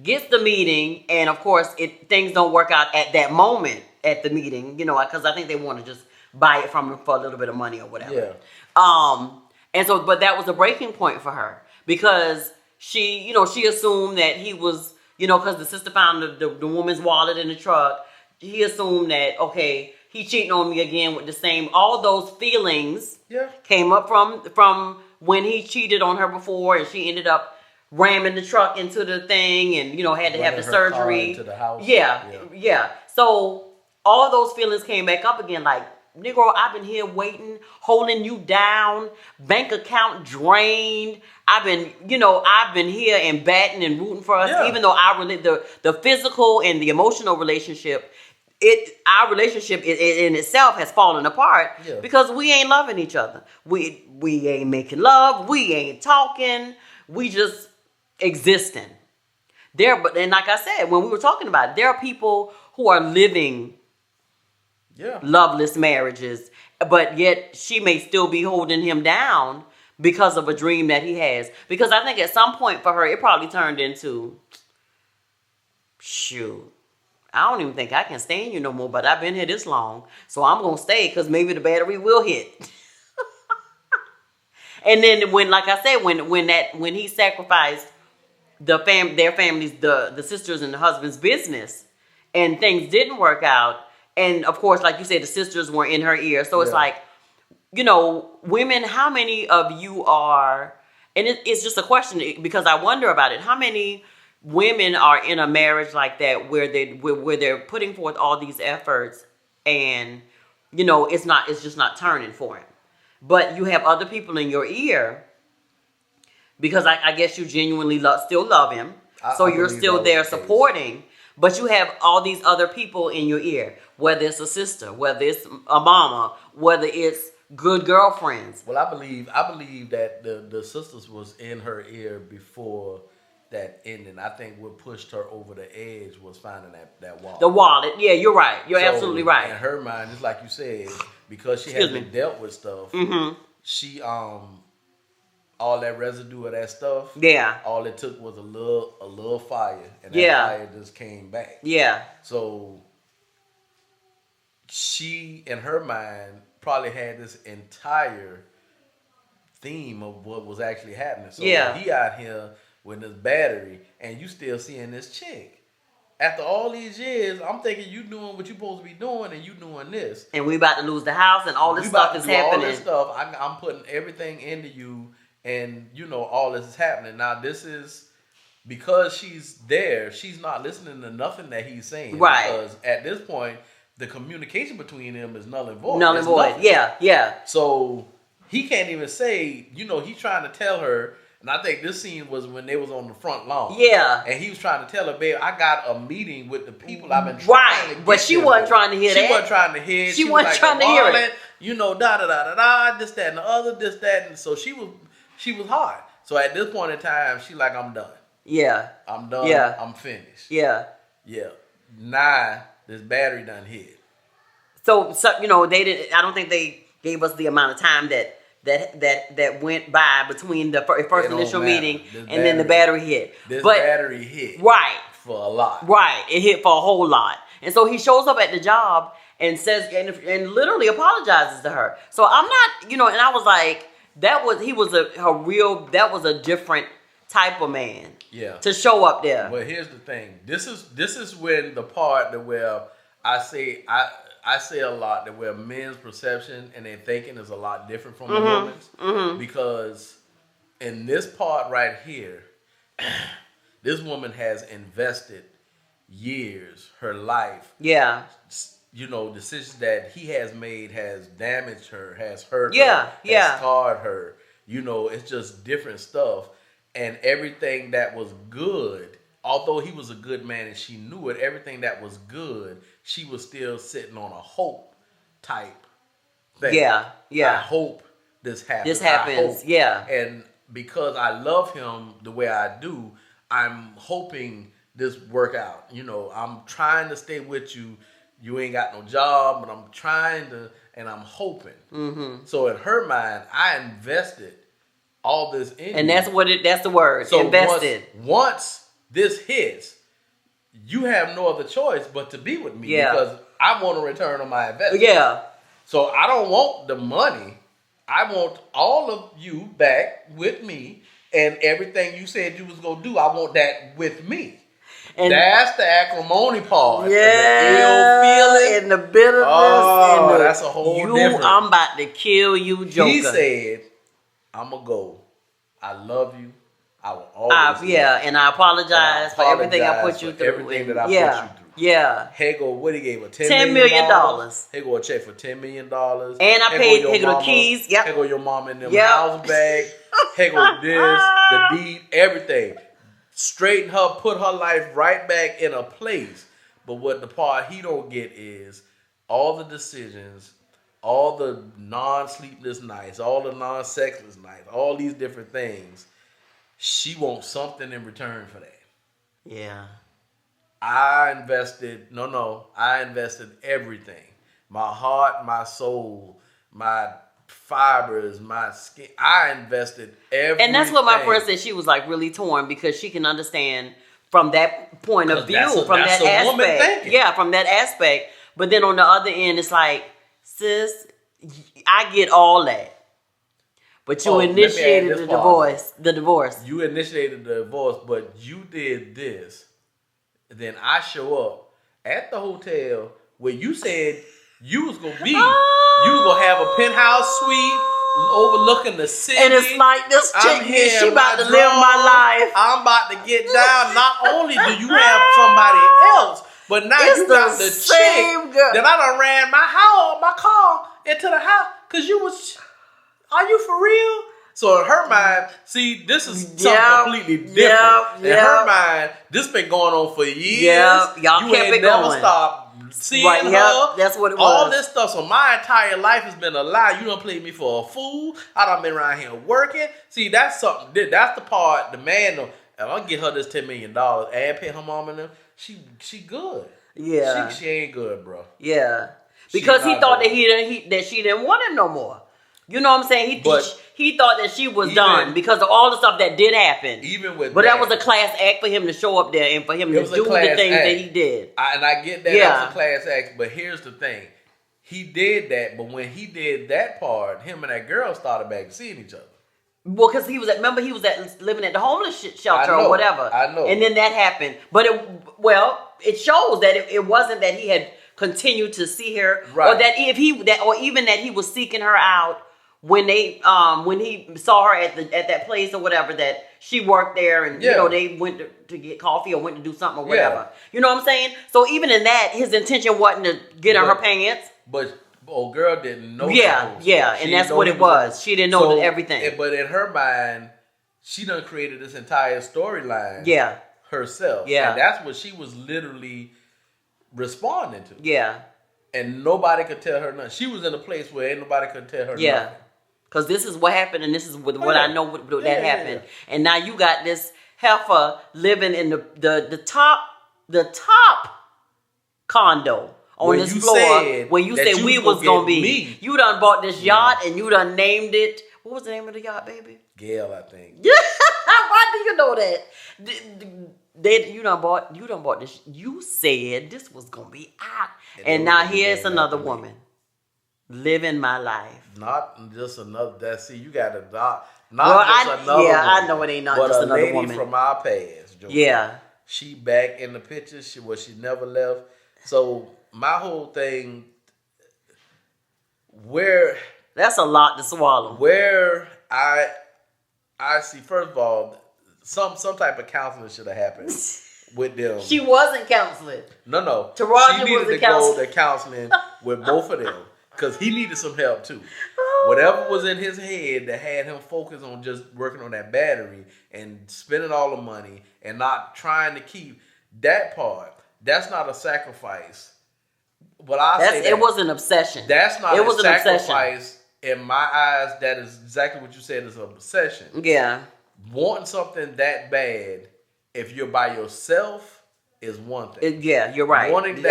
Speaker 2: Gets the meeting, and of course, things don't work out at that moment at the meeting, because I think they want to just buy it from him for a little bit of money or whatever. Yeah. And so, but that was a breaking point for her because she assumed that he was, because the sister found the woman's wallet in the truck. He assumed that, okay, he cheating on me again with the same, all those feelings came up from when he cheated on her before, and she ended up ramming the truck into the thing and, had to have the surgery. Into the house. Yeah. So all those feelings came back up again, like, Negro, I've been here waiting, holding you down, bank account drained. I've been here and batting and rooting for us, even though the physical and the emotional relationship our relationship in itself has fallen apart
Speaker 1: Yeah.
Speaker 2: because we ain't loving each other. We ain't making love. We ain't talking. We just existing. But and like I said, when we were talking about it, there are people who are living loveless marriages, but yet she may still be holding him down because of a dream that he has. Because I think at some point for her, it probably turned into, shoot, I don't even think I can stand you no more, but I've been here this long, so I'm going to stay because maybe the battery will hit. And then when, like I said, when he sacrificed their families, the sisters and the husband's business, and things didn't work out, and of course, like you said, the sisters were in her ear, so it's like, women, how many of you are, and it's just a question because I wonder about it, how many women are in a marriage like that where they're putting forth all these efforts and it's just not turning for him, but you have other people in your ear because I guess you genuinely still love him, so you're still there supporting, but you have all these other people in your ear, whether it's a sister, whether it's a mama, whether it's good girlfriends.
Speaker 1: Well, I believe that the sisters was in her ear before that ending. I think what pushed her over the edge was finding that wallet.
Speaker 2: The wallet, yeah, you're right. You're absolutely right.
Speaker 1: In her mind, just like you said, because she hasn't dealt with stuff, she all that residue of that stuff.
Speaker 2: Yeah.
Speaker 1: All it took was a little fire, and that fire just came back.
Speaker 2: Yeah.
Speaker 1: So she, in her mind, probably had this entire theme of what was actually happening. So he out here with this battery, and you still seeing this chick. After all these years, I'm thinking you doing what you supposed to be doing, and you doing this.
Speaker 2: And we about to lose the house, and all this stuff is happening.
Speaker 1: All this stuff, I'm putting everything into you, and all this is happening. Now this is because she's there. She's not listening to nothing that he's saying.
Speaker 2: Right.
Speaker 1: Because at this point, the communication between them is null and void.
Speaker 2: Null and void. Yeah.
Speaker 1: So he can't even say, he's trying to tell her. And I think this scene was when they was on the front lawn. Yeah. And he was trying to tell her, babe, I got a meeting with the people I've been trying to get.
Speaker 2: But she wasn't trying to hear that.
Speaker 1: She wasn't trying to hear it.
Speaker 2: She wasn't trying to hear it.
Speaker 1: Da, this, that, and the other, this, that. And so she was hard. So at this point in time, she like, I'm done.
Speaker 2: Yeah.
Speaker 1: I'm done.
Speaker 2: Yeah.
Speaker 1: I'm finished.
Speaker 2: Yeah.
Speaker 1: Yeah. Nah, this battery done hit.
Speaker 2: So they didn't, I don't think they gave us the amount of time that went by between the first initial meeting and then the battery hit.
Speaker 1: Battery hit.
Speaker 2: Right.
Speaker 1: For a lot.
Speaker 2: Right. It hit for a whole lot. And so he shows up at the job and says, and literally apologizes to her. So I'm not, and I was like, that was a different type of man.
Speaker 1: Yeah.
Speaker 2: To show up there.
Speaker 1: But here's the thing. This is when the part that where I say a lot that where men's perception and their thinking is a lot different from a woman's. Mm-hmm. Because in this part right here, this woman has invested years, her life.
Speaker 2: Yeah.
Speaker 1: Decisions that he has made has damaged her, has hurt her, has scarred her. It's just different stuff. And everything that was good, although he was a good man and she knew it, everything that was good, she was still sitting on a hope type thing. Yeah. I hope this happens. And because I love him the way I do, I'm hoping this work out. I'm trying to stay with you. You ain't got no job, but I'm trying to, and I'm hoping. Mm-hmm. So in her mind, I invested all this in
Speaker 2: and
Speaker 1: you.
Speaker 2: That's the word. So invested.
Speaker 1: Once this hits, you have no other choice but to be with me because I want a return on my investment. Yeah. So I don't want the money. I want all of you back with me, and everything you said you was gonna do, I want that with me. And that's the acrimony part.
Speaker 2: Yeah.
Speaker 1: And the ill feeling.
Speaker 2: And the bitterness.
Speaker 1: Oh, and that's a whole different.
Speaker 2: I'm about to kill you, Joker.
Speaker 1: He said, I'm going to go. I love you. I will always love you.
Speaker 2: And I apologize for everything I put you through.
Speaker 1: Everything that I put you through.
Speaker 2: Yeah.
Speaker 1: Hegel, what he gave her?
Speaker 2: $10 million.
Speaker 1: Hegel a check for $10 million.
Speaker 2: And I paid Hegel the keys. Yep.
Speaker 1: Hegel your mom in them house bag. Hegel this, the deed, everything. Straighten her, put her life right back in a place. But what the part he don't get is all the decisions, all the non-sleepless nights, all the non-sexless nights, all these different things. She wants something in return for that.
Speaker 2: Yeah.
Speaker 1: I invested everything. My heart, my soul, my fibers, my skin. I invested everything.
Speaker 2: And that's what my friend said. She was like really torn because she can understand from that point of view, from that aspect. Yeah, from that aspect. But then on the other end, it's like, sis, I get all that. But you initiated the divorce.
Speaker 1: You initiated the divorce, but you did this. Then I show up at the hotel where you said you was gonna be. You was gonna have a penthouse suite overlooking the city.
Speaker 2: And it's like this chick here, she about to live my life.
Speaker 1: I'm about to get down. Not only do you have somebody else, but now you got the chick that I done ran my car into the house because you was. Are you for real? So in her mind, see, this is something completely different. In her mind, this been going on for years.
Speaker 2: Y'all
Speaker 1: you
Speaker 2: kept
Speaker 1: ain't
Speaker 2: it
Speaker 1: never
Speaker 2: going.
Speaker 1: stopped seeing her.
Speaker 2: That's what it was.
Speaker 1: All this stuff. So my entire life has been a lie. You done played me for a fool. I done been around here working. See, that's something. That's the part. The man. I'll get her this $10 million and pay her mom and them. She good.
Speaker 2: Yeah.
Speaker 1: She ain't good, bro.
Speaker 2: Yeah. Because he thought that that she didn't want him no more. You know what I'm saying? He thought that she was done because of all the stuff that did happen. But that was a class act for him to show up there and for him to do the things that he did.
Speaker 1: And I get that that was a class act, but here's the thing. He did that, but when he did that part, him and that girl started back seeing each other.
Speaker 2: Well, because he was living at the homeless shelter or whatever.
Speaker 1: I know.
Speaker 2: And then that happened. But it shows that it wasn't that he had continued to see her, or that even that he was seeking her out. When he saw her at that place or whatever, that she worked there and they went to get coffee or went to do something or whatever. Yeah. You know what I'm saying? So even in that, his intention wasn't to get her pants.
Speaker 1: But old girl didn't know.
Speaker 2: Yeah, and that's what it was. She didn't know everything.
Speaker 1: But in her mind, she done created this entire storyline.
Speaker 2: Yeah.
Speaker 1: Herself.
Speaker 2: Yeah.
Speaker 1: And that's what she was literally responding to.
Speaker 2: Yeah.
Speaker 1: And nobody could tell her nothing. She was in a place where ain't nobody could tell her nothing.
Speaker 2: Because this is what happened, and this is what I know that happened. And now you got this heifer living in the top condo on this floor where you said we was gonna be. Me. You done bought this yacht and you done named it. What was the name of the yacht, baby?
Speaker 1: Gail, I think.
Speaker 2: Why do you know that? You done bought this. You said this was gonna be out, and now here's another woman. Living my life.
Speaker 1: Not just another. You got a dot. Another. Yeah, woman,
Speaker 2: I know it ain't not just another woman.
Speaker 1: But a lady from our past. Joe.
Speaker 2: Yeah.
Speaker 1: She back in the picture. She never left. So my whole thing.
Speaker 2: That's a lot to swallow.
Speaker 1: Where I see. First of all, some type of counseling should have happened with them.
Speaker 2: She wasn't counseling.
Speaker 1: No.
Speaker 2: Taraji
Speaker 1: she needed to go to counseling with both of them. Because he needed some help too. Whatever was in his head that had him focus on just working on that battery and spending all the money and not trying to keep that part, that's not a sacrifice. But it
Speaker 2: was an obsession.
Speaker 1: That's not a sacrifice in my eyes. That is exactly what you said is an obsession.
Speaker 2: Yeah.
Speaker 1: Wanting something that bad, if you're by yourself, is one thing.
Speaker 2: You're right.
Speaker 1: Wanting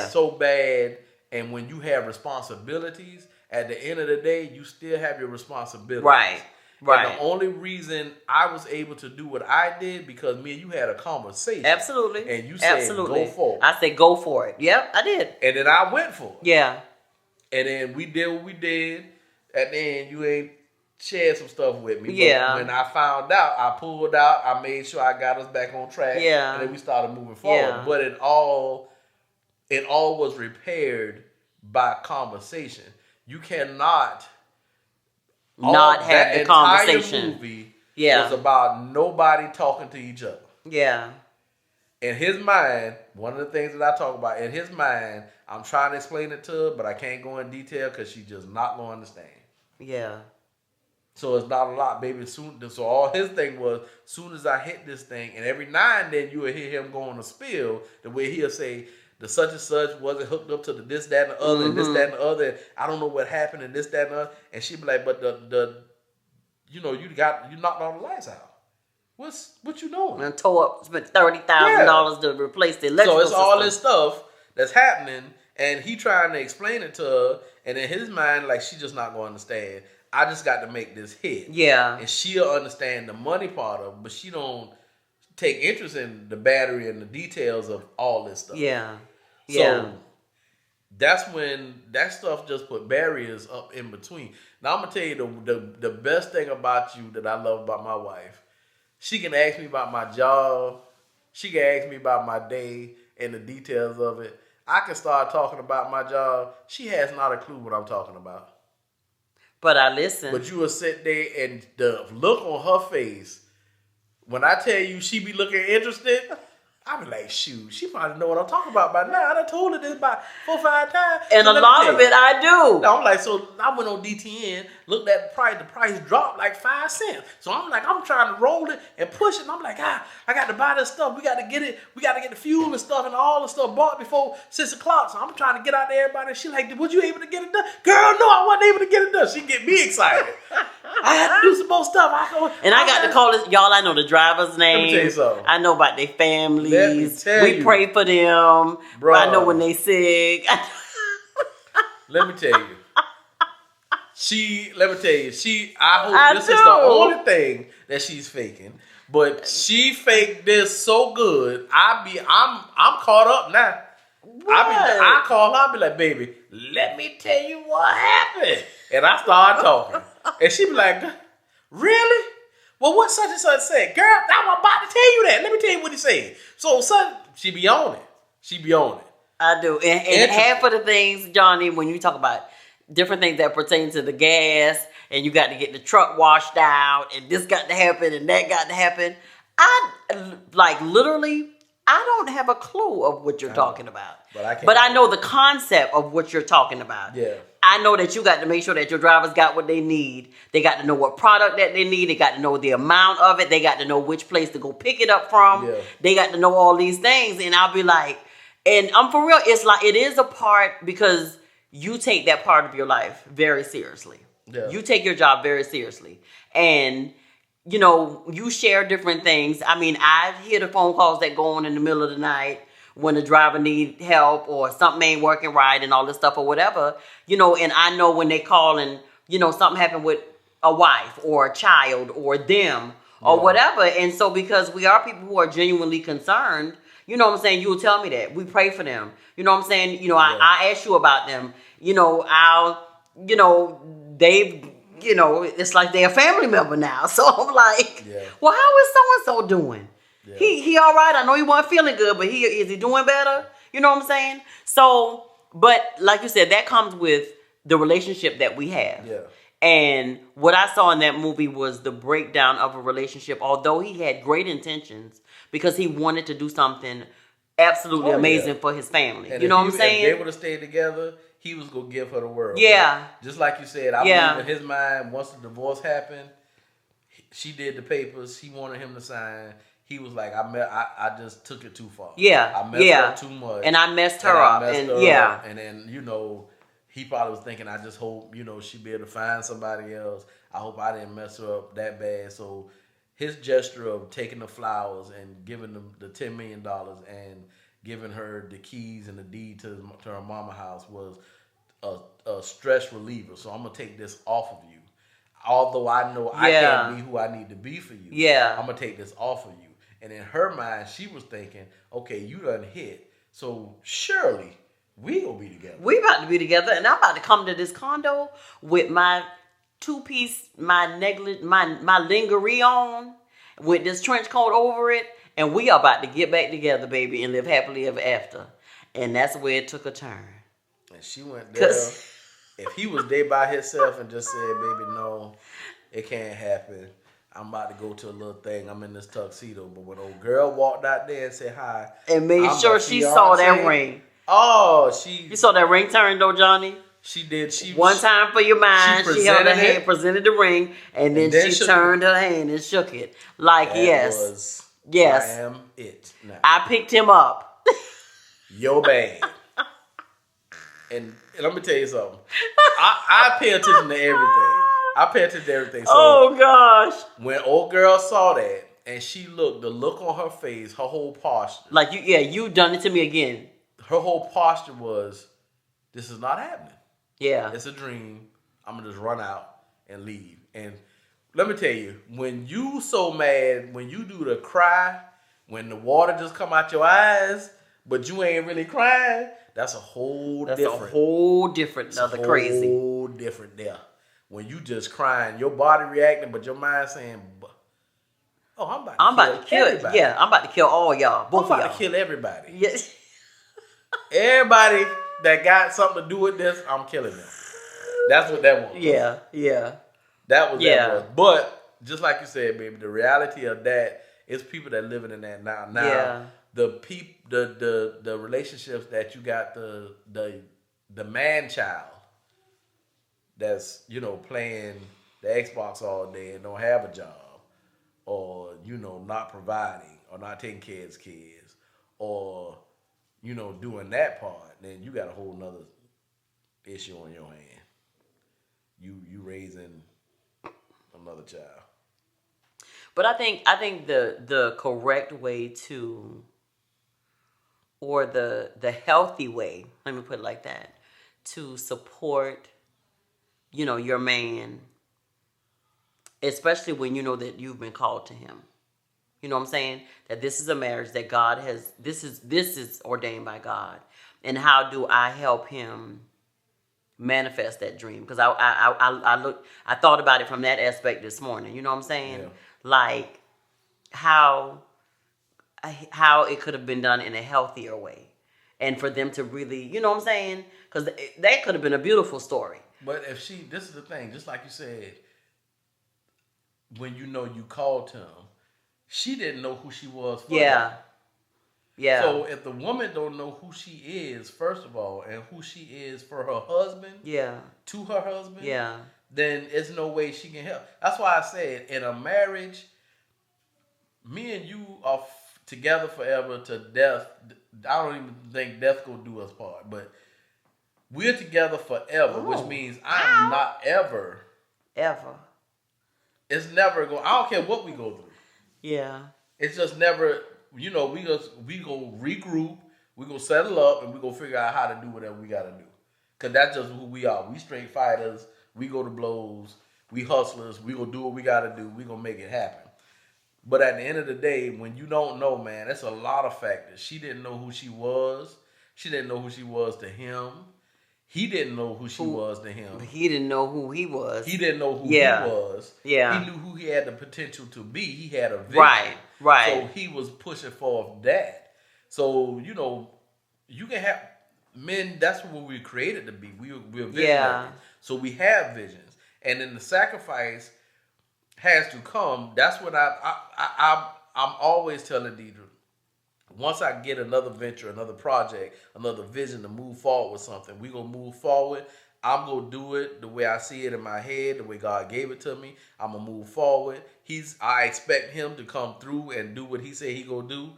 Speaker 1: so bad. And when you have responsibilities, at the end of the day, you still have your responsibilities.
Speaker 2: Right.
Speaker 1: And the only reason I was able to do what I did because me and you had a conversation.
Speaker 2: Absolutely.
Speaker 1: And you said, go for it.
Speaker 2: I said, go for it. Yep, I did.
Speaker 1: And then I went for it.
Speaker 2: Yeah.
Speaker 1: And then we did what we did. At the end, you ain't shared some stuff with me.
Speaker 2: Yeah.
Speaker 1: But when I found out, I pulled out. I made sure I got us back on track.
Speaker 2: Yeah.
Speaker 1: And then we started moving forward.
Speaker 2: Yeah.
Speaker 1: But it all was repaired by conversation. You cannot
Speaker 2: not have the conversation.
Speaker 1: Entire movie was about nobody talking to each other.
Speaker 2: Yeah.
Speaker 1: In his mind, one of the things that I talk about, in his mind, I'm trying to explain it to her, but I can't go in detail because she's just not going to understand.
Speaker 2: Yeah.
Speaker 1: So it's not a lot, baby. So all his thing was, soon as I hit this thing, and every now and then you will hear him go on a spill, the way he'll say, the such and such wasn't hooked up to the this, that, and the other, and this, that, and the other. And I don't know what happened, and this, that, and the other. And she'd be like, but you knocked all the lights out. What you doing?
Speaker 2: And tore up, spent $30,000 to replace the electrical
Speaker 1: So it's
Speaker 2: system.
Speaker 1: all this stuff that's happening, and he trying to explain it to her, and in his mind, like, she just not going to understand. I just got to make this hit.
Speaker 2: Yeah.
Speaker 1: And she'll understand the money part of it, but she don't take interest in the battery and the details of all this stuff.
Speaker 2: Yeah.
Speaker 1: So that's when that stuff just put barriers up in between. Now I'm gonna tell you the best thing about you that I love about my wife. She can ask me about my job. She can ask me about my day and the details of it. I can start talking about my job. She has not a clue what I'm talking about.
Speaker 2: But I listen.
Speaker 1: But you will sit there and the look on her face, when I tell you she be looking interested, I be like, shoot, she probably know what I'm talking about by now. I done told her this about 4 or 5 times.
Speaker 2: And
Speaker 1: so
Speaker 2: a lot of it I do.
Speaker 1: I'm like, so I went on DTN, looked at the price. The price dropped like 5 cents. So I'm like, I'm trying to roll it and push it. And I'm like, I got to buy this stuff. We got to get it. We got to get the fuel and stuff and all the stuff bought before 6 o'clock. So I'm trying to get out to everybody. And she like, was you able to get it done? Girl, no, I wasn't able to get it done. She get me excited. I had to do some more stuff.
Speaker 2: I got to call this, y'all. I know the driver's name.
Speaker 1: Let me tell you something.
Speaker 2: I know about their families.
Speaker 1: Let me tell
Speaker 2: we
Speaker 1: you.
Speaker 2: pray for them.
Speaker 1: Bro.
Speaker 2: I know when they sick.
Speaker 1: Let me tell you. I hope this is the only thing that she's faking. But she faked this so good. I'm caught up now. I call her, I be like, baby, let me tell you what happened. And I start talking. And she be like, really? Well, what such and such said? Girl, I'm about to tell you that. Let me tell you what he said. So she be on it.
Speaker 2: I do. And half of the things, Johnny, when you talk about different things that pertain to the gas, and you got to get the truck washed out, and this got to happen, and that got to happen, literally, I don't have a clue of what you're talking about. But I know the concept of what you're talking about.
Speaker 1: Yeah.
Speaker 2: I know that you got to make sure that your drivers got what they need. They got to know what product that they need. They got to know the amount of it. They got to know which place to go pick it up from.
Speaker 1: Yeah.
Speaker 2: They got to know all these things. And I'll be like, and I'm for real, it's like, it is a part because you take that part of your life very seriously.
Speaker 1: Yeah.
Speaker 2: You take your job very seriously. And, you share different things. I mean, I hear the phone calls that go on in the middle of the night when the driver need help or something ain't working right and all this stuff or whatever, and I know when they call and, something happened with a wife or a child or them or whatever. And so because we are people who are genuinely concerned, you know what I'm saying? You'll tell me that. We pray for them. You know what I'm saying? I ask you about them. They've, it's like they're a family member now. So I'm like, well, how is so-and-so doing? Yeah. He all right. I know he wasn't feeling good, but is he doing better? You know what I'm saying? So, but like you said, that comes with the relationship that we have. Yeah. And what I saw in that movie was the breakdown of a relationship, although he had great intentions because he wanted to do something absolutely amazing for his family. And you know what I'm saying?
Speaker 1: If they would have stayed together, he was going to give her the world.
Speaker 2: Yeah.
Speaker 1: Right? Just like you said, I believe in his mind, once the divorce happened, she did the papers. He wanted him to sign. He was like, I just took it too far.
Speaker 2: Yeah.
Speaker 1: I messed her up too much.
Speaker 2: And I messed her up.
Speaker 1: And then, he probably was thinking, I just hope, she'd be able to find somebody else. I hope I didn't mess her up that bad. So his gesture of taking the flowers and giving them the $10 million and giving her the keys and the deed to her mama house was a stress reliever. So I'm going to take this off of you. Although I know I can't be who I need to be for you. Yeah. I'm going to take this off of you. And in her mind, she was thinking, okay, you done hit. So surely we going to be together.
Speaker 2: We about to be together. And I'm about to come to this condo with my two-piece, my lingerie on, with this trench coat over it. And we are about to get back together, baby, and live happily ever after. And that's where it took a turn.
Speaker 1: And she went there. If he was there by himself and just said, baby, no, it can't happen. I'm about to go to a little thing. I'm in this tuxedo. But when old girl walked out there and said hi.
Speaker 2: And made sure she saw that ring.
Speaker 1: Oh,
Speaker 2: You saw that ring turn though, Johnny?
Speaker 1: She did.
Speaker 2: One time for your mind, she held her hand, presented the ring, and then she turned her hand and shook it. Like, yes.
Speaker 1: I am it now.
Speaker 2: I picked him up.
Speaker 1: Your bad. And let me tell you something. I pay attention to everything. I pay attention to everything. So
Speaker 2: Oh gosh.
Speaker 1: when old girl saw that and she looked, the look on her face, her whole posture.
Speaker 2: Like you done it to me again.
Speaker 1: Her whole posture was, this is not happening.
Speaker 2: Yeah.
Speaker 1: It's a dream. I'm gonna just run out and leave. And let me tell you, when you so mad, when you do the cry, when the water just come out your eyes, but you ain't really crying, that's a whole different.
Speaker 2: Another crazy.
Speaker 1: Whole different there. When you just crying, your body reacting, but your mind saying, "Oh, I'm about to kill everybody."
Speaker 2: Yeah, I'm about to kill all y'all. Both of y'all.
Speaker 1: I'm about to kill everybody.
Speaker 2: Yes.
Speaker 1: Everybody that got something to do with this, I'm killing them. That's what that was.
Speaker 2: Yeah.
Speaker 1: That was that was. But just like you said, baby, the reality of that is people that living in that now. Now the relationships that you got the man child that's, you know, playing the Xbox all day and don't have a job, or, you know, not providing or not taking care of his kids, or, you know, doing that part, then you got a whole nother issue on your hand. You raising another child.
Speaker 2: But I think the correct way to, or the healthy way, let me put it like that, to support, you know, your man, especially when you know that you've been called to him. You know what I'm saying? That this is a marriage that God has, this is ordained by God. And how do I help him manifest that dream? Because I thought about it from that aspect this morning. You know what I'm saying?
Speaker 1: Yeah.
Speaker 2: Like how it could have been done in a healthier way, and for them to really, you know what I'm saying? Because that could have been a beautiful story.
Speaker 1: But if this is the thing, just like you said, when you know you called him, she didn't know who she was for him. Yeah. So if the woman don't know who she is, first of all, and who she is for her husband, to her husband, then there's no way she can help. That's why I said, in a marriage, me and you are together forever to death. I don't even think death gonna do us part, but we're together forever, which means I'm not ever. It's never going. I don't care what we go through.
Speaker 2: Yeah.
Speaker 1: It's just never. You know, we go regroup, we go settle up, and we go figure out how to do whatever we got to do. Because that's just who we are. We straight fighters. We go to blows. We hustlers. We gonna do what we got to do. We gonna make it happen. But at the end of the day, when you don't know, man, that's a lot of factors. She didn't know who she was. She didn't know who she was to him. He didn't know who she was to him.
Speaker 2: He didn't know who he was.
Speaker 1: He didn't know who he was.
Speaker 2: Yeah.
Speaker 1: He knew who he had the potential to be. He had a vision.
Speaker 2: Right.
Speaker 1: So he was pushing for that. So, you know, you can have men, that's what we were created to be. We're visionary.
Speaker 2: Yeah.
Speaker 1: So we have visions. And then the sacrifice has to come. That's what I'm always telling Deirdra. Once I get another venture, another project, another vision to move forward with something, we're going to move forward. I'm going to do it the way I see it in my head, the way God gave it to me. I'm going to move forward. I expect him to come through and do what he said he going to do.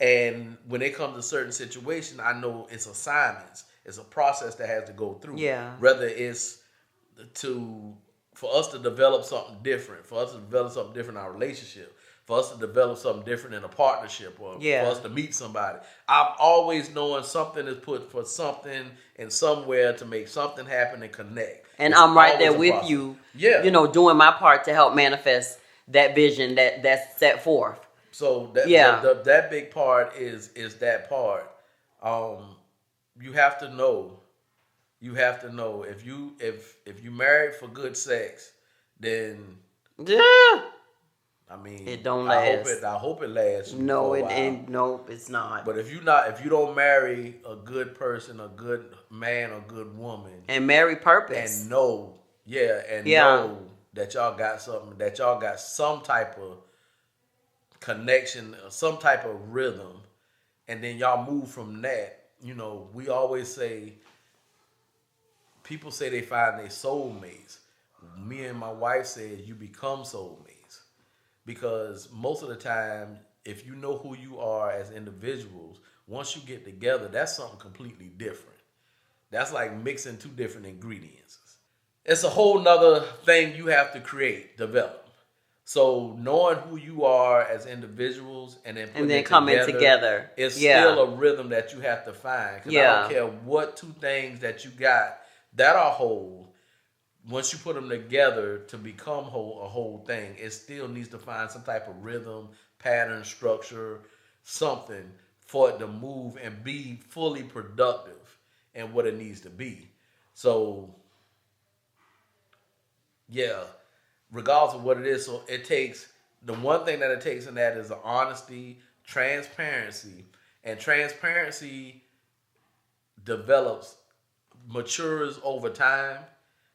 Speaker 1: And when it comes to certain situations, I know it's assignments. It's a process that has to go through.
Speaker 2: Yeah.
Speaker 1: Whether it's for us to develop something different, for us to develop something different in our relationship, for us to develop something different in a partnership, or for us to meet somebody. I'm always knowing something is put for something and somewhere to make something happen and connect.
Speaker 2: And I'm right there with you, you know, doing my part to help manifest that vision that's set forth.
Speaker 1: So that big part is that part. You have to know. You have to know if you married for good sex, then I mean,
Speaker 2: it don't last.
Speaker 1: I hope it lasts.
Speaker 2: No, it ain't. Nope, it's not.
Speaker 1: But if you don't marry a good person, a good man, or good woman,
Speaker 2: and marry purpose,
Speaker 1: and know that y'all got something, that y'all got some type of connection, or some type of rhythm, and then y'all move from that. You know, we always say, people say they find their soulmates. Me and my wife said you become soulmates. Because most of the time, if you know who you are as individuals, once you get together, that's something completely different. That's like mixing two different ingredients. It's a whole nother thing you have to create, develop. So knowing who you are as individuals and then putting
Speaker 2: then
Speaker 1: it
Speaker 2: coming
Speaker 1: together, it's still a rhythm that you have to find. Because I don't care what two things that you got that are whole. Once you put them together to become whole, a whole thing, it still needs to find some type of rhythm, pattern, structure, something for it to move and be fully productive in what it needs to be. So, yeah, regardless of what it is, so it takes the one thing that it takes in that is the honesty, transparency, and transparency develops, matures over time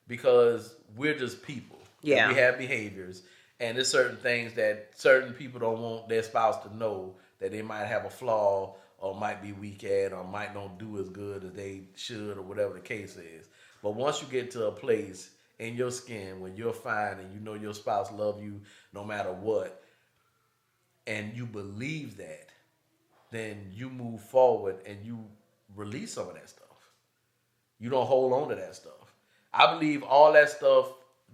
Speaker 1: because we're just people.
Speaker 2: Yeah.
Speaker 1: And we have behaviors, and there's certain things that certain people don't want their spouse to know that they might have a flaw or might be weak at or might not do as good as they should or whatever the case is. But once you get to a place in your skin when you're fine and you know your spouse love you no matter what, and you believe that, then you move forward and you release some of that stuff. You don't hold on to that stuff. I believe all that stuff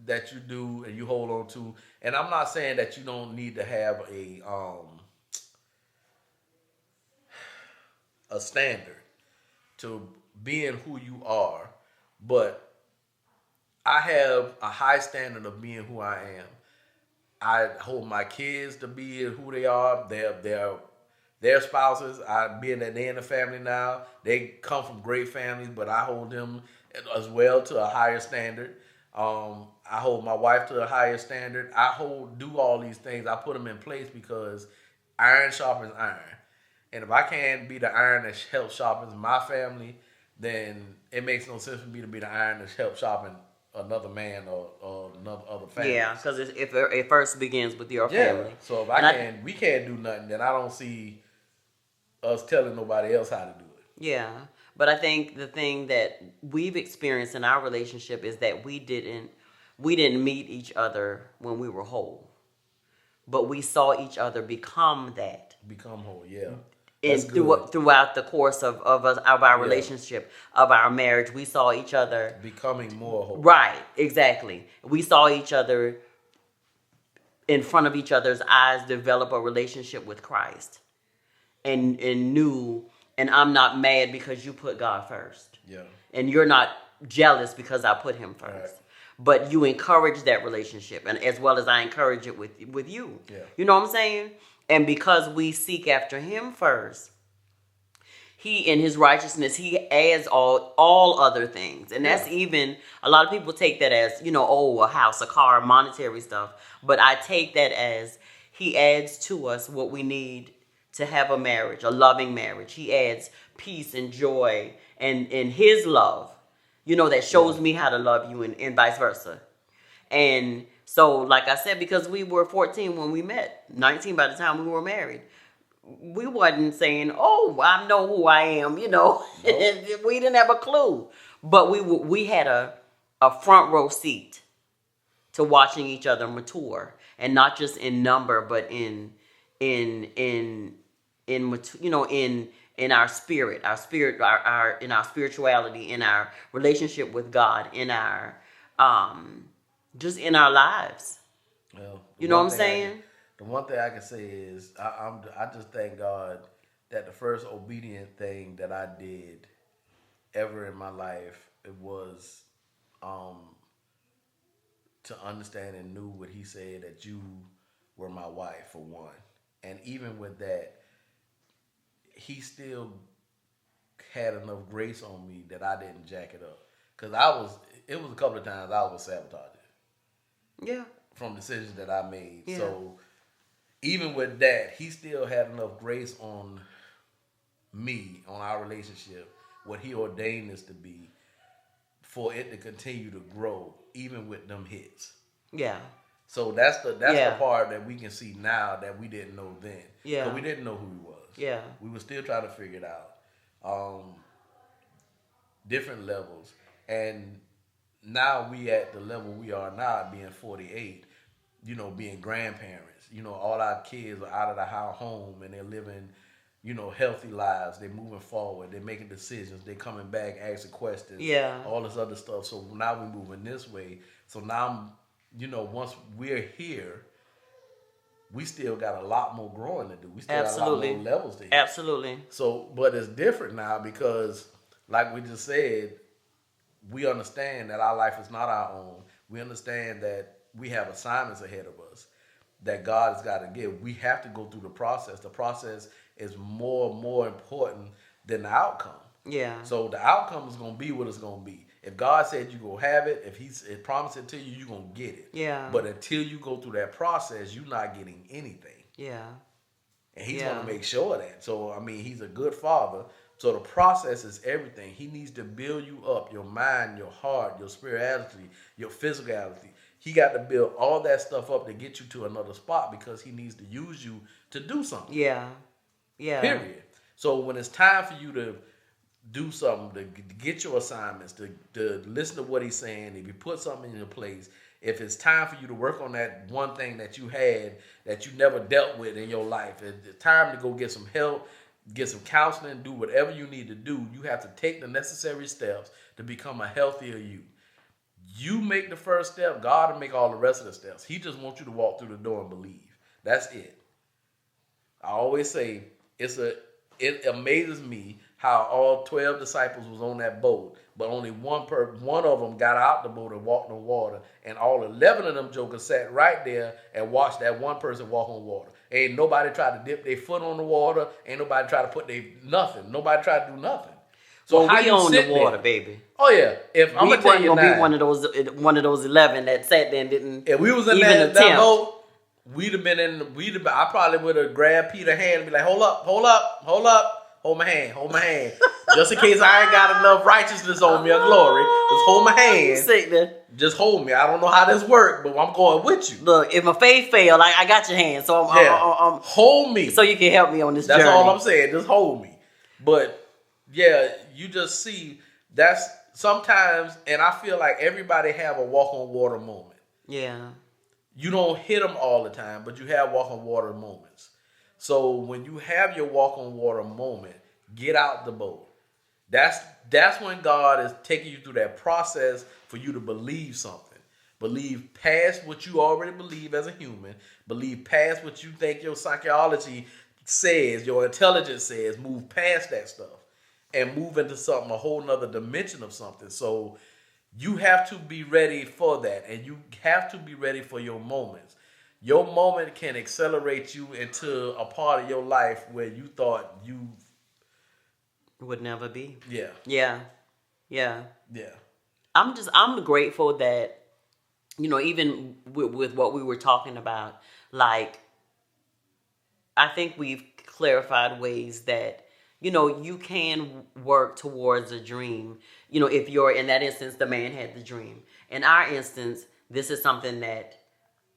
Speaker 1: that you do and you hold on to, and I'm not saying that you don't need to have a standard to being who you are, but I have a high standard of being who I am. I hold my kids to be who they are. Their spouses. Being that they're in the family now, they come from great families, but I hold them as well to a higher standard. I hold my wife to a higher standard. Do all these things. I put them in place because iron sharpens iron. And if I can't be the iron that helps sharpen my family, then it makes no sense for me to be the iron that helps sharpen another man or another other family.
Speaker 2: Yeah, because it first begins with your family.
Speaker 1: So if we can't do nothing, then I don't see us telling nobody else how to do it.
Speaker 2: Yeah, but I think the thing that we've experienced in our relationship is that we didn't meet each other when we were whole, but we saw each other become that.
Speaker 1: Become whole, yeah.
Speaker 2: And throughout the course of our relationship, of our marriage, we saw each other
Speaker 1: becoming more whole.
Speaker 2: Right, exactly. We saw each other in front of each other's eyes develop a relationship with Christ, and knew. And I'm not mad because you put God first.
Speaker 1: Yeah.
Speaker 2: And you're not jealous because I put Him first. Right. But you encourage that relationship, and as well as I encourage it with you.
Speaker 1: Yeah.
Speaker 2: You know what I'm saying? And because we seek after Him first, He, in His righteousness, He adds all other things. And that's even, a lot of people take that as, a house, a car, monetary stuff. But I take that as He adds to us what we need to have a marriage, a loving marriage. He adds peace and joy and His love, that shows me how to love you and vice versa. And so, like I said, because we were 14 when we met, 19 by the time we were married, we wasn't saying, "Oh, I know who I am," Nope. We didn't have a clue, but we had a front row seat to watching each other mature, and not just in number, but in our spirit, in our spirituality, in our relationship with God, in our just in our lives.
Speaker 1: Well,
Speaker 2: you know what I'm saying?
Speaker 1: The one thing I can say is I just thank God that the first obedient thing that I did ever in my life, it was to understand and knew what He said, that you were my wife, for one. And even with that, He still had enough grace on me that I didn't jack it up. Because it was a couple of times I was sabotaged.
Speaker 2: Yeah.
Speaker 1: From decisions that I made.
Speaker 2: Yeah.
Speaker 1: So even with that, He still had enough grace on me, on our relationship, what He ordained us to be, for it to continue to grow, even with them hits.
Speaker 2: Yeah.
Speaker 1: So that's the part that we can see now that we didn't know then.
Speaker 2: Yeah.
Speaker 1: Because we didn't know who He was.
Speaker 2: Yeah.
Speaker 1: We were still trying to figure it out. Different levels. And now we at the level we are now, being 48, being grandparents. All our kids are out of the home and they're living healthy lives. They're moving forward. They're making decisions. They're coming back, asking questions.
Speaker 2: Yeah.
Speaker 1: All this other stuff. So now we're moving this way. So now, once we're here, we still got a lot more growing to do. We still got a lot more levels to hit.
Speaker 2: Absolutely.
Speaker 1: So, but it's different now because, like we just said, we understand that our life is not our own. We understand that we have assignments ahead of us that God has got to give. We have to go through the process. The process is more important than the outcome.
Speaker 2: Yeah.
Speaker 1: So the outcome is going to be what it's going to be. If God said you're going to have it, if He promised it to you, you're going to get it.
Speaker 2: Yeah.
Speaker 1: But until you go through that process, you're not getting anything.
Speaker 2: Yeah.
Speaker 1: And He's going to make sure of that. So, He's a good Father. So the process is everything. He needs to build you up, your mind, your heart, your spirituality, your physicality. He got to build all that stuff up to get you to another spot because He needs to use you to do something.
Speaker 2: Yeah. Yeah.
Speaker 1: Period. So when it's time for you to do something, to get your assignments, to listen to what He's saying, if you put something into place, if it's time for you to work on that one thing that you had that you never dealt with in your life, it's time to go get some help, get some counseling, do whatever you need to do. You have to take the necessary steps to become a healthier you. You make the first step, God will make all the rest of the steps. He just wants you to walk through the door and believe. That's it. I always say it amazes me how all 12 disciples was on that boat, but only one of them got out the boat and walked on water, and all 11 of them jokers sat right there and watched that one person walk on water. Ain't nobody tried to dip their foot on the water. Ain't nobody tried to put nothing. Nobody tried to do nothing.
Speaker 2: So how we on the water, baby?
Speaker 1: Oh yeah. If I'm gonna tell you now,
Speaker 2: be one of those 11 that sat there and didn't.
Speaker 1: If we was in that boat, we'd have been in. I probably would have grabbed Peter's hand and be like, hold up, hold my hand, just in case I ain't got enough righteousness on me or glory. Just hold my hand.
Speaker 2: Sick then.
Speaker 1: Just hold me. I don't know how this works, but I'm going with you.
Speaker 2: Look, if my faith fail, I got your hand, so I'm
Speaker 1: hold me,
Speaker 2: so you can help me on this journey.
Speaker 1: That's all I'm saying. Just hold me. But yeah, you just see that's sometimes, and I feel like everybody have a walk on water moment.
Speaker 2: Yeah.
Speaker 1: You don't hit them all the time, but you have walk on water moments. So when you have your walk on water moment, get out the boat. That's when God is taking you through that process for you to believe something. Believe past what you already believe as a human. Believe past what you think your psychology says, your intelligence says. Move past that stuff and move into something, a whole nother dimension of something. So you have to be ready for that, and you have to be ready for your moments. Your moment can accelerate you into a part of your life where you thought you
Speaker 2: would never be.
Speaker 1: Yeah.
Speaker 2: Yeah. Yeah.
Speaker 1: Yeah.
Speaker 2: I'm grateful that, even with what we were talking about, like, I think we've clarified ways that, you can work towards a dream. If you're, in that instance, the man had the dream. In our instance, this is something that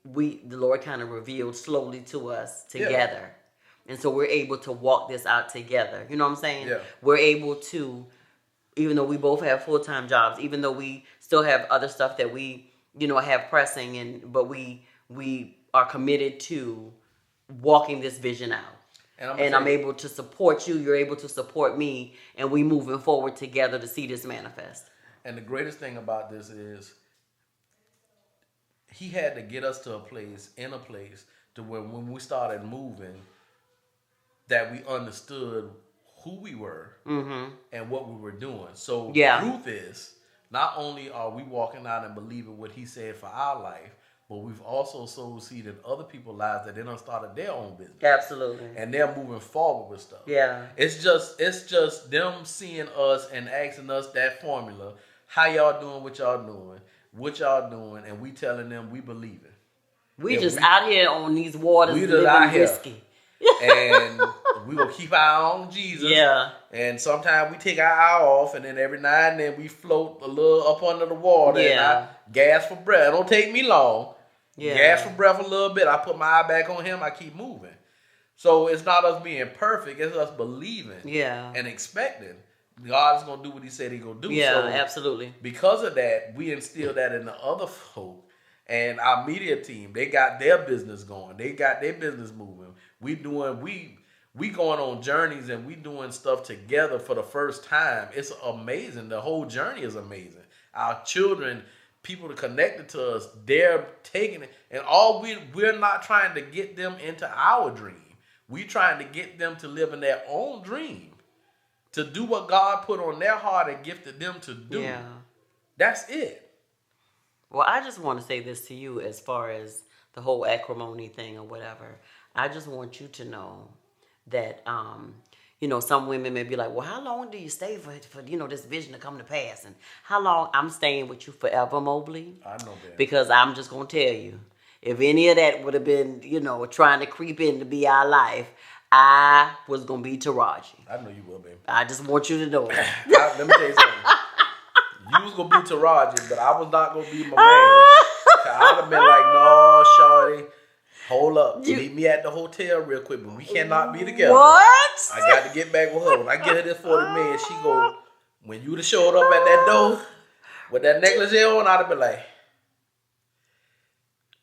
Speaker 2: the Lord kind of revealed slowly to us together. Yeah. And so we're able to walk this out together. You know what I'm saying?
Speaker 1: Yeah.
Speaker 2: We're able to, even though we both have full-time jobs, even though we still have other stuff that we, have pressing, but we are committed to walking this vision out. And I'm able to support you. You're able to support me. And we moving forward together to see this manifest.
Speaker 1: And the greatest thing about this is He had to get us to a place to where when we started moving, that we understood who we were and what we were doing. So the truth is, not only are we walking out and believing what He said for our life, but we've also sowed seed in other people's lives that they done started their own business.
Speaker 2: Absolutely.
Speaker 1: And they're moving forward with stuff.
Speaker 2: Yeah.
Speaker 1: It's just them seeing us and asking us that formula. How y'all doing what y'all doing, and we telling them we believe it.
Speaker 2: We just out here on these waters living risky.
Speaker 1: And we will keep our eye on Jesus.
Speaker 2: Yeah.
Speaker 1: And sometimes we take our eye off, and then every now and then we float a little up under the water.
Speaker 2: Yeah.
Speaker 1: And I gas for breath. It don't take me long. Yeah. Gas for breath a little bit. I put my eye back on Him. I keep moving. So it's not us being perfect. It's us believing.
Speaker 2: Yeah.
Speaker 1: And expecting God's going to do what He said He going to do.
Speaker 2: Yeah,
Speaker 1: so
Speaker 2: absolutely.
Speaker 1: Because of that, we instill that in the other folk. And our media team, they got their business going. They got their business moving. we going on journeys and we doing stuff together for the first time. It's amazing. The whole journey is amazing. Our children, people that connected to us, they're taking it, and we're not trying to get them into our dream. We trying to get them to live in their own dream, to do what God put on their heart and gifted them to do.
Speaker 2: Yeah.
Speaker 1: That's it.
Speaker 2: Well, I just want to say this to you as far as the whole acrimony thing or whatever. I just want you to know that, some women may be like, well, how long do you stay for this vision to come to pass? And how long? I'm staying with you forever, Mobley.
Speaker 1: I know that.
Speaker 2: Because I'm just going to tell you, if any of that would have been, trying to creep in to be our life, I was going to be Taraji.
Speaker 1: I know you will, baby.
Speaker 2: I just want you to know it.
Speaker 1: Let me tell you something. You was going to be Taraji, but I was not going to be my man. I'd have been like, no, shorty. Hold up. Meet me at the hotel real quick, but we cannot be together.
Speaker 2: What?
Speaker 1: I got to get back with her. When I get her this 40 million, she go, when you'd have showed up at that door with that necklace on, I'd have been like,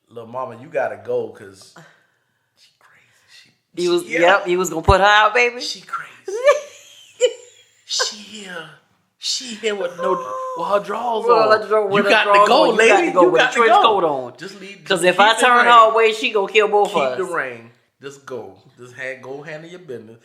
Speaker 1: little mama, you got to go because she crazy.
Speaker 2: He was going to put her out, baby?
Speaker 1: She crazy. She here with her drawers on. You got to go, lady. You got to go
Speaker 2: with a trench coat on.
Speaker 1: Just leave.
Speaker 2: Because if I turn her away, she gonna kill both of us.
Speaker 1: Keep the ring. Just go. Just go handle your business.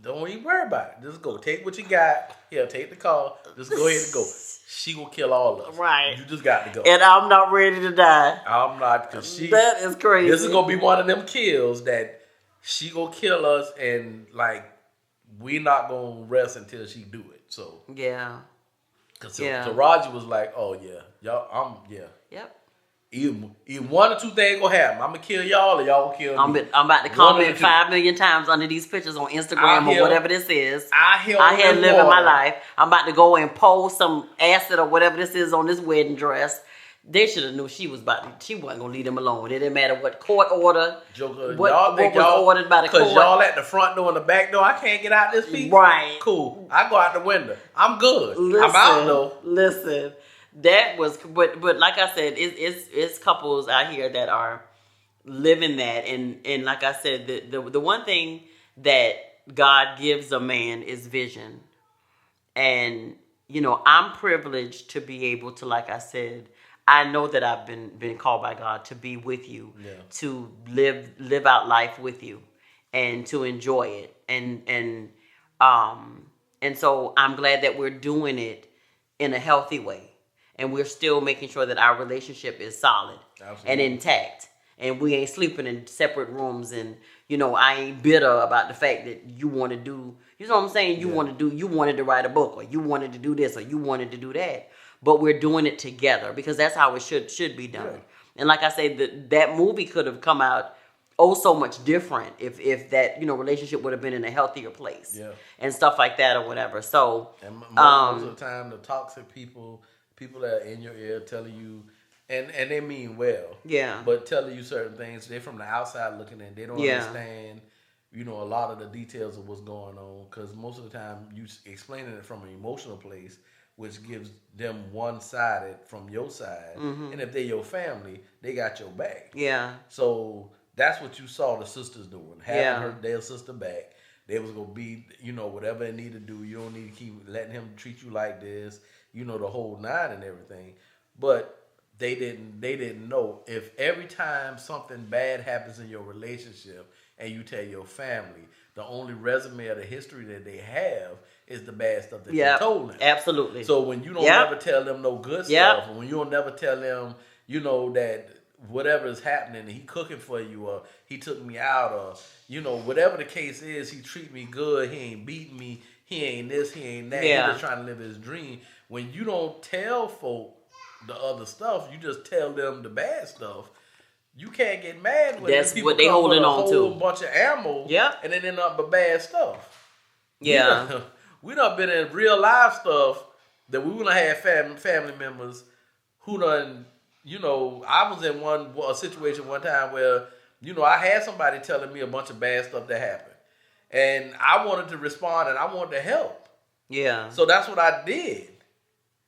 Speaker 1: Don't even worry about it. Just go. Take what you got. Here, take the car. Just go ahead and go. She gonna kill all of us.
Speaker 2: Right.
Speaker 1: You just got to go.
Speaker 2: And I'm not ready to die.
Speaker 1: I'm not, because
Speaker 2: that is crazy.
Speaker 1: This is gonna be one of them kills that she gonna kill us, and we not gonna rest until she do it. So
Speaker 2: yeah,
Speaker 1: because Taraji was like, oh yeah, y'all,
Speaker 2: yep.
Speaker 1: Either one or two things gonna happen. I'm gonna kill y'all, or y'all gonna kill me.
Speaker 2: I'm about to comment 5 million times under these pictures on Instagram or whatever this is. I here living my life. I'm about to go and post some acid or whatever this is on this wedding dress. They should have knew she wasn't gonna leave them alone. It didn't matter what court order, what was ordered by the court.
Speaker 1: Because y'all at the front door and the back door, I can't get out this piece.
Speaker 2: Right.
Speaker 1: Cool. I go out the window. I'm good. I'm out though.
Speaker 2: Listen, that was, but like I said, it's couples out here that are living that, and like I said, the one thing that God gives a man is vision, and I'm privileged to be able to, like I said, I know that I've been called by God to be with you, to live out life with you, and to enjoy it, and so I'm glad that we're doing it in a healthy way, and we're still making sure that our relationship is solid and intact, and we ain't sleeping in separate rooms, and I ain't bitter about the fact that you want to do, you know what I'm saying? You wanted to write a book, or you wanted to do this, or you wanted to do that. But we're doing it together because that's how it should be done. Yeah. And like I said, that movie could have come out so much different if that relationship would have been in a healthier place, and stuff like that or whatever. So
Speaker 1: and most of the time, the toxic people that are in your ear telling you, and they mean well, but telling you certain things, they're from the outside looking in. They don't understand, a lot of the details of what's going on, because most of the time you explaining it from an emotional place, which gives them one-sided from your side. Mm-hmm. And if they're your family, they got your back. Yeah. So that's what you saw the sisters doing, having their sister back. They was going to be, whatever they need to do. You don't need to keep letting him treat you like this, the whole nine and everything. But they didn't know, if every time something bad happens in your relationship and you tell your family, the only resume of the history that they have is the bad stuff that you told them.
Speaker 2: Absolutely.
Speaker 1: So when you don't never tell them no good stuff, and when you don't never tell them, that whatever is happening, he cooking for you, or he took me out, or whatever the case is, he treat me good, he ain't beating me, he ain't this, he ain't that, he just trying to live his dream. When you don't tell folk the other stuff, you just tell them the bad stuff. You can't get mad when
Speaker 2: that's
Speaker 1: people
Speaker 2: what they
Speaker 1: come
Speaker 2: holding
Speaker 1: with a
Speaker 2: on
Speaker 1: whole
Speaker 2: to.
Speaker 1: bunch of ammo, and then end up with bad stuff.
Speaker 2: Yeah.
Speaker 1: We done been in real life stuff that we would have had family members who done, I was in a situation one time where, I had somebody telling me a bunch of bad stuff that happened. And I wanted to respond and I wanted to help. Yeah. So that's what I did.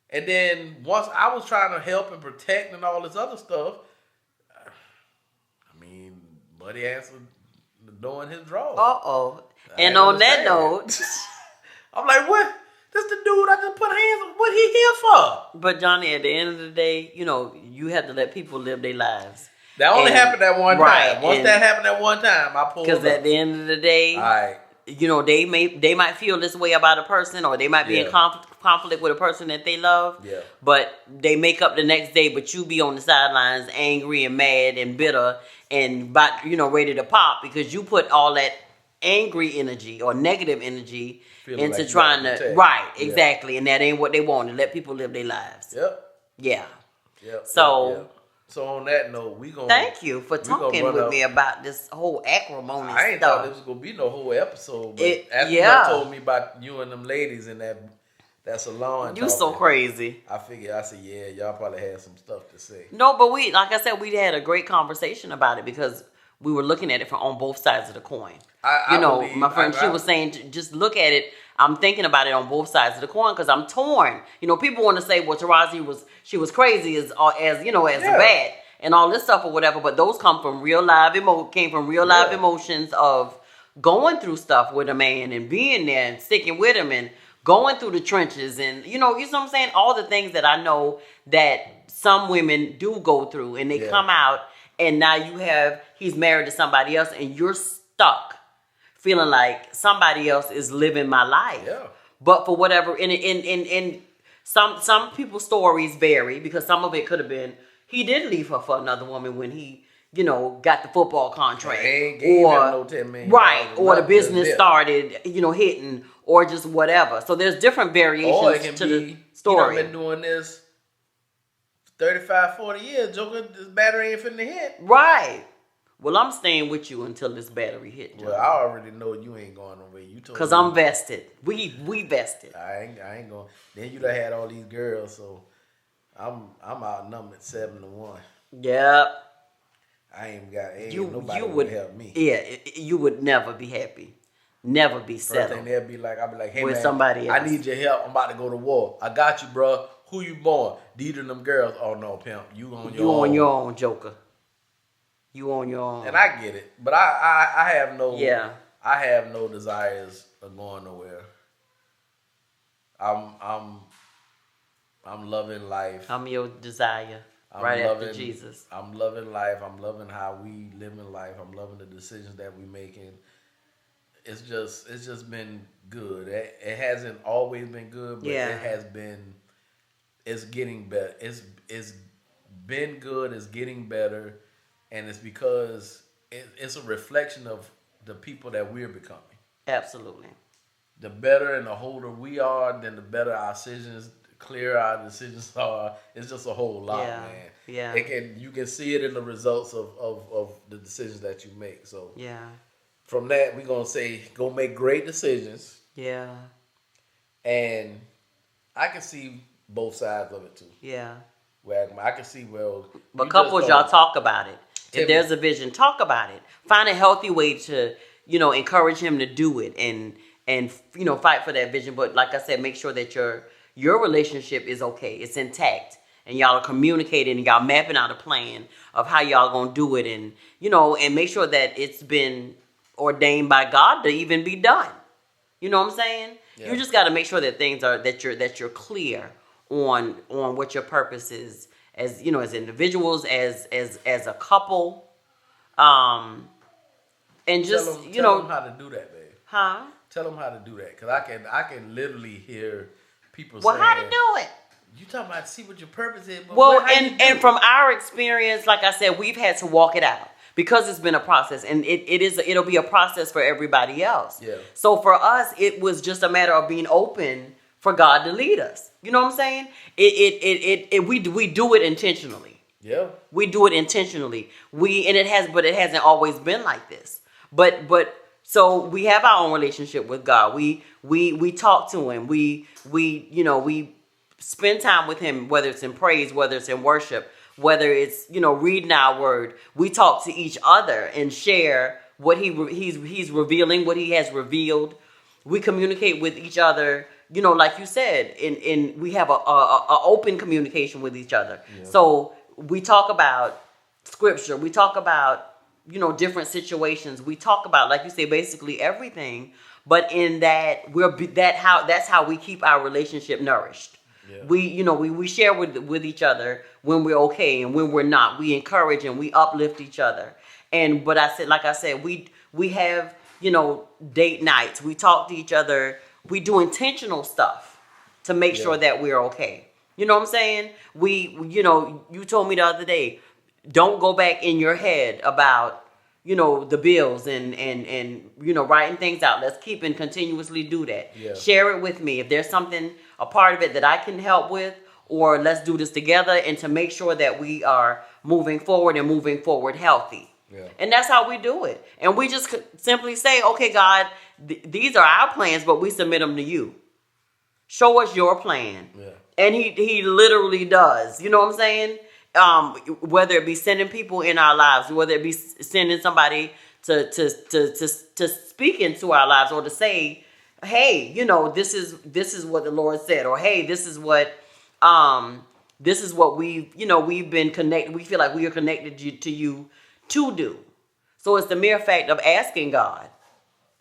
Speaker 1: And then once I was trying to help and protect and all this other stuff, buddy answered doing his drawers.
Speaker 2: Uh-oh. And on that note,
Speaker 1: I'm like, what? This the dude I just put hands on. What he here for?
Speaker 2: but Johnny, at the end of the day, you have to let people live their lives.
Speaker 1: That only happened that one
Speaker 2: right,
Speaker 1: time. Once that happened that one time, I pulled up.
Speaker 2: Because at the end of the day, they might feel this way about a person, or they might be in conflict with a person that they love.
Speaker 1: Yeah.
Speaker 2: But they make up the next day, but you be on the sidelines angry and mad and bitter and ready to pop because you put all that angry energy or negative energy into
Speaker 1: like
Speaker 2: trying to exactly, and that ain't what they want, to let people live their lives.
Speaker 1: Yep.
Speaker 2: So
Speaker 1: on that note, we gonna
Speaker 2: thank you for talking with me about this whole acrimony stuff.
Speaker 1: I ain't thought this was gonna be no whole episode, but after you told me about you and them ladies in that salon,
Speaker 2: you so crazy.
Speaker 1: I said, yeah, y'all probably had some stuff to say.
Speaker 2: No, but we had a great conversation about it because we were looking at it on both sides of the coin. My friend, she was saying, just look at it. I'm thinking about it on both sides of the coin because I'm torn. People want to say, well, Taraji was crazy as bad and all this stuff or whatever, but those come from real live emotions of going through stuff with a man and being there and sticking with him and going through the trenches and you know what I'm saying? All the things that I know that some women do go through and they come out and now he's married to somebody else and you're stuck feeling like somebody else is living my life. Yeah. But for whatever, in some people's stories vary because some of it could have been he did leave her for another woman when he, got the football contract, or the business started, hitting, or just whatever. So there's different variations to the story.
Speaker 1: Been doing this 35, 40 years, Joker. This battery ain't finna hit.
Speaker 2: Right. Well, I'm staying with you until this battery hit.
Speaker 1: Well, I already know you ain't going nowhere. You told me.
Speaker 2: Cause I'm vested. We vested.
Speaker 1: I ain't going. Then you done had all these girls, so I'm outnumbered 7-1.
Speaker 2: Yep.
Speaker 1: Nobody would help me.
Speaker 2: Yeah, you would never be happy. Never be settled.
Speaker 1: First thing they'll be like, I'll be like, hey
Speaker 2: with
Speaker 1: man,
Speaker 2: somebody else.
Speaker 1: I need your help. I'm about to go to war. I got you, bro. Who you born? Deirdra and them girls. Oh no, pimp. You on your own.
Speaker 2: You on your own, Joker. You on your own.
Speaker 1: And I get it, but I have no.
Speaker 2: Yeah.
Speaker 1: I have no desires of going nowhere. I'm loving life.
Speaker 2: I'm your desire. After Jesus.
Speaker 1: I'm loving life. I'm loving how we live in life. I'm loving the decisions that we making. It's just been good. It hasn't always been good, but it has been. It's getting better. It's been good. It's getting better, and it's because it's a reflection of the people that we're becoming.
Speaker 2: Absolutely.
Speaker 1: The better and the older we are, then the better our decisions. Clear our decisions are. It's just a whole lot, man.
Speaker 2: Yeah.
Speaker 1: You can see it in the results of the decisions that you make. So from that, we're gonna say go make great decisions. Yeah. And I can see both sides of it too. Yeah. Where I can see
Speaker 2: but couples, y'all talk about it. If there's a vision, talk about it. Find a healthy way to encourage him to do it and fight for that vision. But like I said, make sure that your relationship is okay. It's intact. And y'all are communicating and y'all mapping out a plan of how y'all gonna do it and and make sure that it's been ordained by God to even be done. You know what I'm saying? Yeah. You just gotta make sure that things are that you're clear on what your purpose is as as individuals, as a couple. And just
Speaker 1: tell them how to do that, babe.
Speaker 2: Huh?
Speaker 1: Tell them how to do that. Cause I can literally hear people
Speaker 2: saying, how to do it?
Speaker 1: You talking about see what your purpose is? But
Speaker 2: and from our experience, like I said, we've had to walk it out because it's been a process, and it'll be a process for everybody else. Yeah. So for us, it was just a matter of being open for God to lead us. You know what I'm saying? We do it intentionally. Yeah. We do it intentionally. It hasn't always been like this. But so we have our own relationship with God. We talk to him. We spend time with him, whether it's in praise, whether it's in worship, whether it's, reading our word. We talk to each other and share what he's revealing, what he has revealed. We communicate with each other, like you said, in we have a open communication with each other. Yeah. So we talk about scripture. We talk about, different situations. We talk about, like you say, basically everything. But in that, that's how we keep our relationship nourished.
Speaker 1: Yeah.
Speaker 2: We share with each other when we're okay and when we're not. We encourage and we uplift each other. But like I said, we have date nights. We talk to each other. We do intentional stuff to make sure that we're okay. You know what I'm saying? You told me the other day, don't go back in your head about the bills and writing things out. Let's keep and continuously do that.
Speaker 1: Yeah.
Speaker 2: Share it with me if there's something, a part of it that I can help with, or let's do this together, and to make sure that we are moving forward healthy.
Speaker 1: Yeah.
Speaker 2: And that's how we do it. And we just simply say, okay, God, these are our plans, but we submit them to you. Show us your plan.
Speaker 1: Yeah.
Speaker 2: And he literally does. You know what I'm saying? Whether it be sending people in our lives, whether it be sending somebody to speak into our lives, or to say, hey, this is what the Lord said, or hey, this is what we've been connected. We feel like we are connected to you to do. So it's the mere fact of asking God.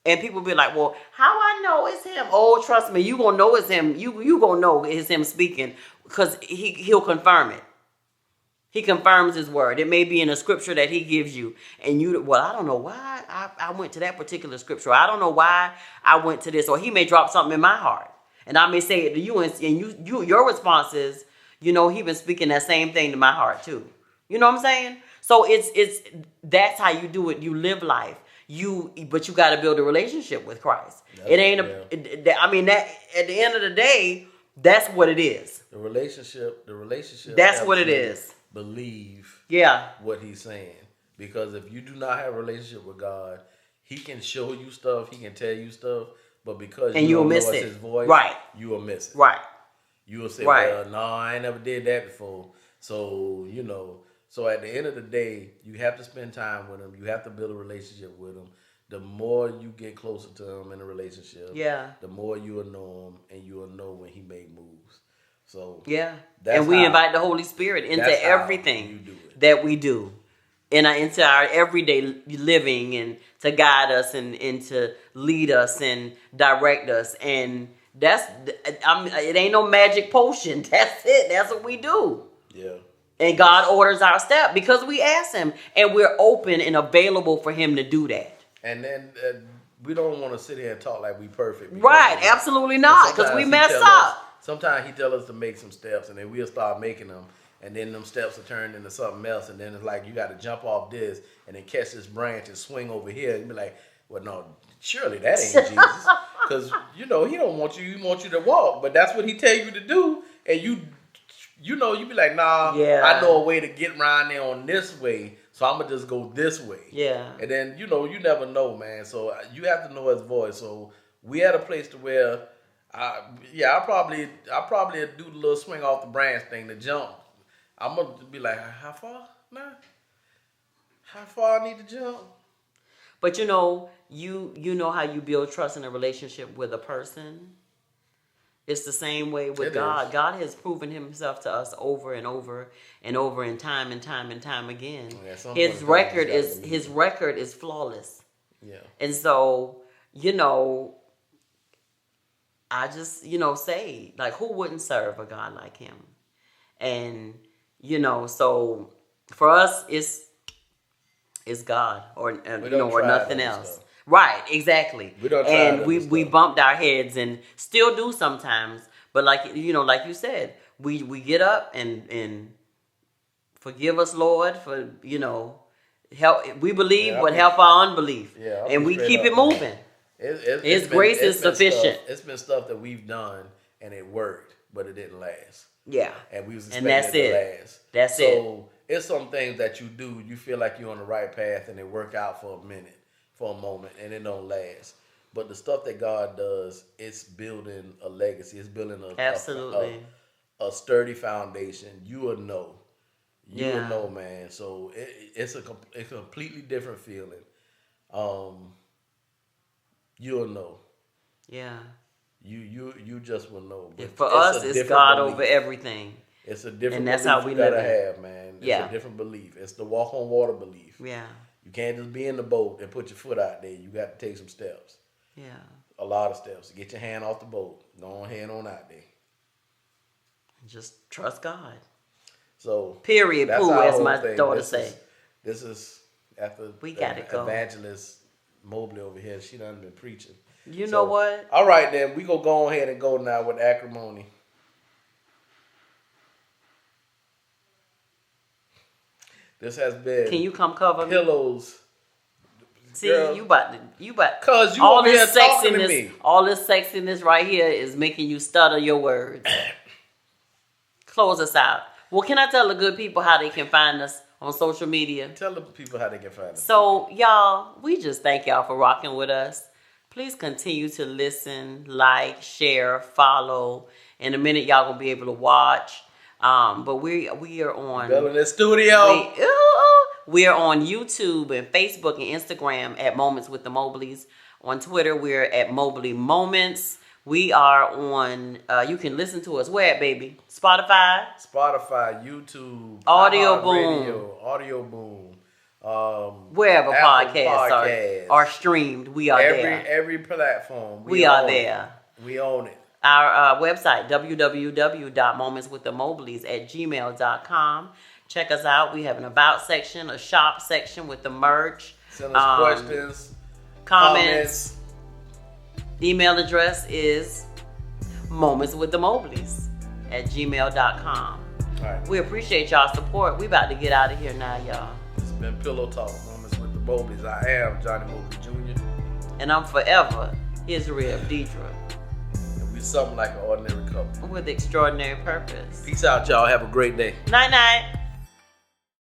Speaker 2: And people be like, well, how I know it's him? Oh, trust me, you gonna know it's him. You gonna know it's him speaking, because he'll confirm it. He confirms his word. It may be in a scripture that he gives you, and I don't know why I went to that particular scripture. I don't know why I went to this, or he may drop something in my heart, and I may say it to you, and your response is, he been speaking that same thing to my heart too. You know what I'm saying? So that's how you do it. You live life. But you got to build a relationship with Christ. It ain't that at the end of the day, that's what it is.
Speaker 1: The relationship.
Speaker 2: That's what it is.
Speaker 1: Believe
Speaker 2: what
Speaker 1: he's saying, because if you do not have a relationship with God, he can show you stuff, he can tell you stuff, but because you don't know it's his voice,
Speaker 2: right,
Speaker 1: you will miss it.
Speaker 2: Right.
Speaker 1: You will say, well, no, I ain't never did that before. So so at the end of the day, you have to spend time with him. You have to build a relationship with him. The more you get closer to him in a relationship, the more you will know him, and you will know when he make moves. So and we invite the Holy Spirit into everything that we do, into our everyday living, and to guide us and to lead us and direct us. And it ain't no magic potion. That's it. That's what we do. Yeah.
Speaker 2: And God orders our step because we ask him, and we're open and available for him to do that. And then
Speaker 1: we don't want to sit here and talk like we perfect.
Speaker 2: Right. Absolutely not. Because we mess up.
Speaker 1: Sometimes he tell us to make some steps, and then we'll start making them, and then them steps are turned into something else, and then it's like you got to jump off this and then catch this branch and swing over here, and be like, well, no, surely that ain't Jesus, because he don't want you. He wants you to walk, but that's what he tell you to do, and you be like, nah, I know a way to get around there on this way, so I'm gonna just go this way.
Speaker 2: Yeah,
Speaker 1: and then you never know, man. So you have to know his voice. So we at a place to where. I'll probably do the little swing off the branch thing, the jump. I'm gonna be like, how far? Nah. How far I need to jump?
Speaker 2: But you know how you build trust in a relationship with a person. It's the same way with God. God has proven himself to us over and over and over, and time again. His record is flawless.
Speaker 1: Yeah.
Speaker 2: And so I just, say, like, who wouldn't serve a God like him? And, so for us, it's God or nothing else. Stuff. Right, exactly. We bumped our heads and still do sometimes. But like you said, we get up and forgive us, Lord, for, help. We believe, but help our unbelief.
Speaker 1: Yeah,
Speaker 2: and we keep it moving. His grace is sufficient.
Speaker 1: It's been stuff that we've done and it worked, but it didn't last.
Speaker 2: Yeah.
Speaker 1: And we was expecting it to last.
Speaker 2: That's it.
Speaker 1: So it's some things that you do, you feel like you're on the right path, and it work out for a minute, for a moment, and it don't last. But the stuff that God does, it's building a legacy. It's building a sturdy foundation. You will know. You will know, man. So it's a completely different feeling. You'll know.
Speaker 2: Yeah.
Speaker 1: You just will know.
Speaker 2: But for us, it's God over everything.
Speaker 1: It's a different
Speaker 2: and that's
Speaker 1: belief
Speaker 2: how we
Speaker 1: you
Speaker 2: live
Speaker 1: gotta have, man. It's a different belief. It's the walk on water belief.
Speaker 2: Yeah.
Speaker 1: You can't just be in the boat and put your foot out there. You got to take some steps.
Speaker 2: Yeah.
Speaker 1: A lot of steps. Get your hand off the boat. Go ahead on out there.
Speaker 2: Just trust God.
Speaker 1: So
Speaker 2: period.
Speaker 1: That's
Speaker 2: Pooh,
Speaker 1: our
Speaker 2: as
Speaker 1: whole
Speaker 2: my
Speaker 1: thing.
Speaker 2: daughter say.
Speaker 1: This is after
Speaker 2: we gotta go.
Speaker 1: Evangelist Mobley over here. She done been preaching.
Speaker 2: You know what?
Speaker 1: All right, then we gonna go ahead and go now with Acrimony. This has been.
Speaker 2: Can you come cover
Speaker 1: pillows?
Speaker 2: See,
Speaker 1: girl,
Speaker 2: you about.
Speaker 1: Cause you
Speaker 2: all
Speaker 1: over
Speaker 2: this
Speaker 1: here talking to
Speaker 2: sexiness,
Speaker 1: me.
Speaker 2: all this sexiness right here is making you stutter your words. Close us out. Well, can I tell the good people how they can find us on social media?
Speaker 1: Tell the people how they can find us.
Speaker 2: So, y'all, we just thank y'all for rocking with us. Please continue to listen, like, share, follow. In a minute, y'all gonna be able to watch. But we are on.
Speaker 1: Bill in the studio.
Speaker 2: We are on YouTube and Facebook and Instagram at Moments with the Mobleys. On Twitter, we're at Mobley Moments. We are on, you can listen to us where at, baby? Spotify,
Speaker 1: YouTube,
Speaker 2: Audio Boom.
Speaker 1: Radio, Audio Boom.
Speaker 2: Wherever
Speaker 1: Apple
Speaker 2: podcasts are streamed, we are there.
Speaker 1: Every platform.
Speaker 2: We are there.
Speaker 1: We own it.
Speaker 2: Our website, www.momentswiththemobleys@gmail.com. Check us out. We have an about section, a shop section with the merch.
Speaker 1: Send us questions,
Speaker 2: comments. Email address is momentswiththemobleys@gmail.com.
Speaker 1: All right.
Speaker 2: We appreciate y'all support. We about to get out of here now, y'all.
Speaker 1: It's been Pillow Talk, Moments with the Mobleys. I am Johnnie Mobley Jr.
Speaker 2: And I'm forever Israel Deirdra.
Speaker 1: And we something like an ordinary couple.
Speaker 2: With extraordinary purpose.
Speaker 1: Peace out, y'all. Have a great day.
Speaker 2: Night, night.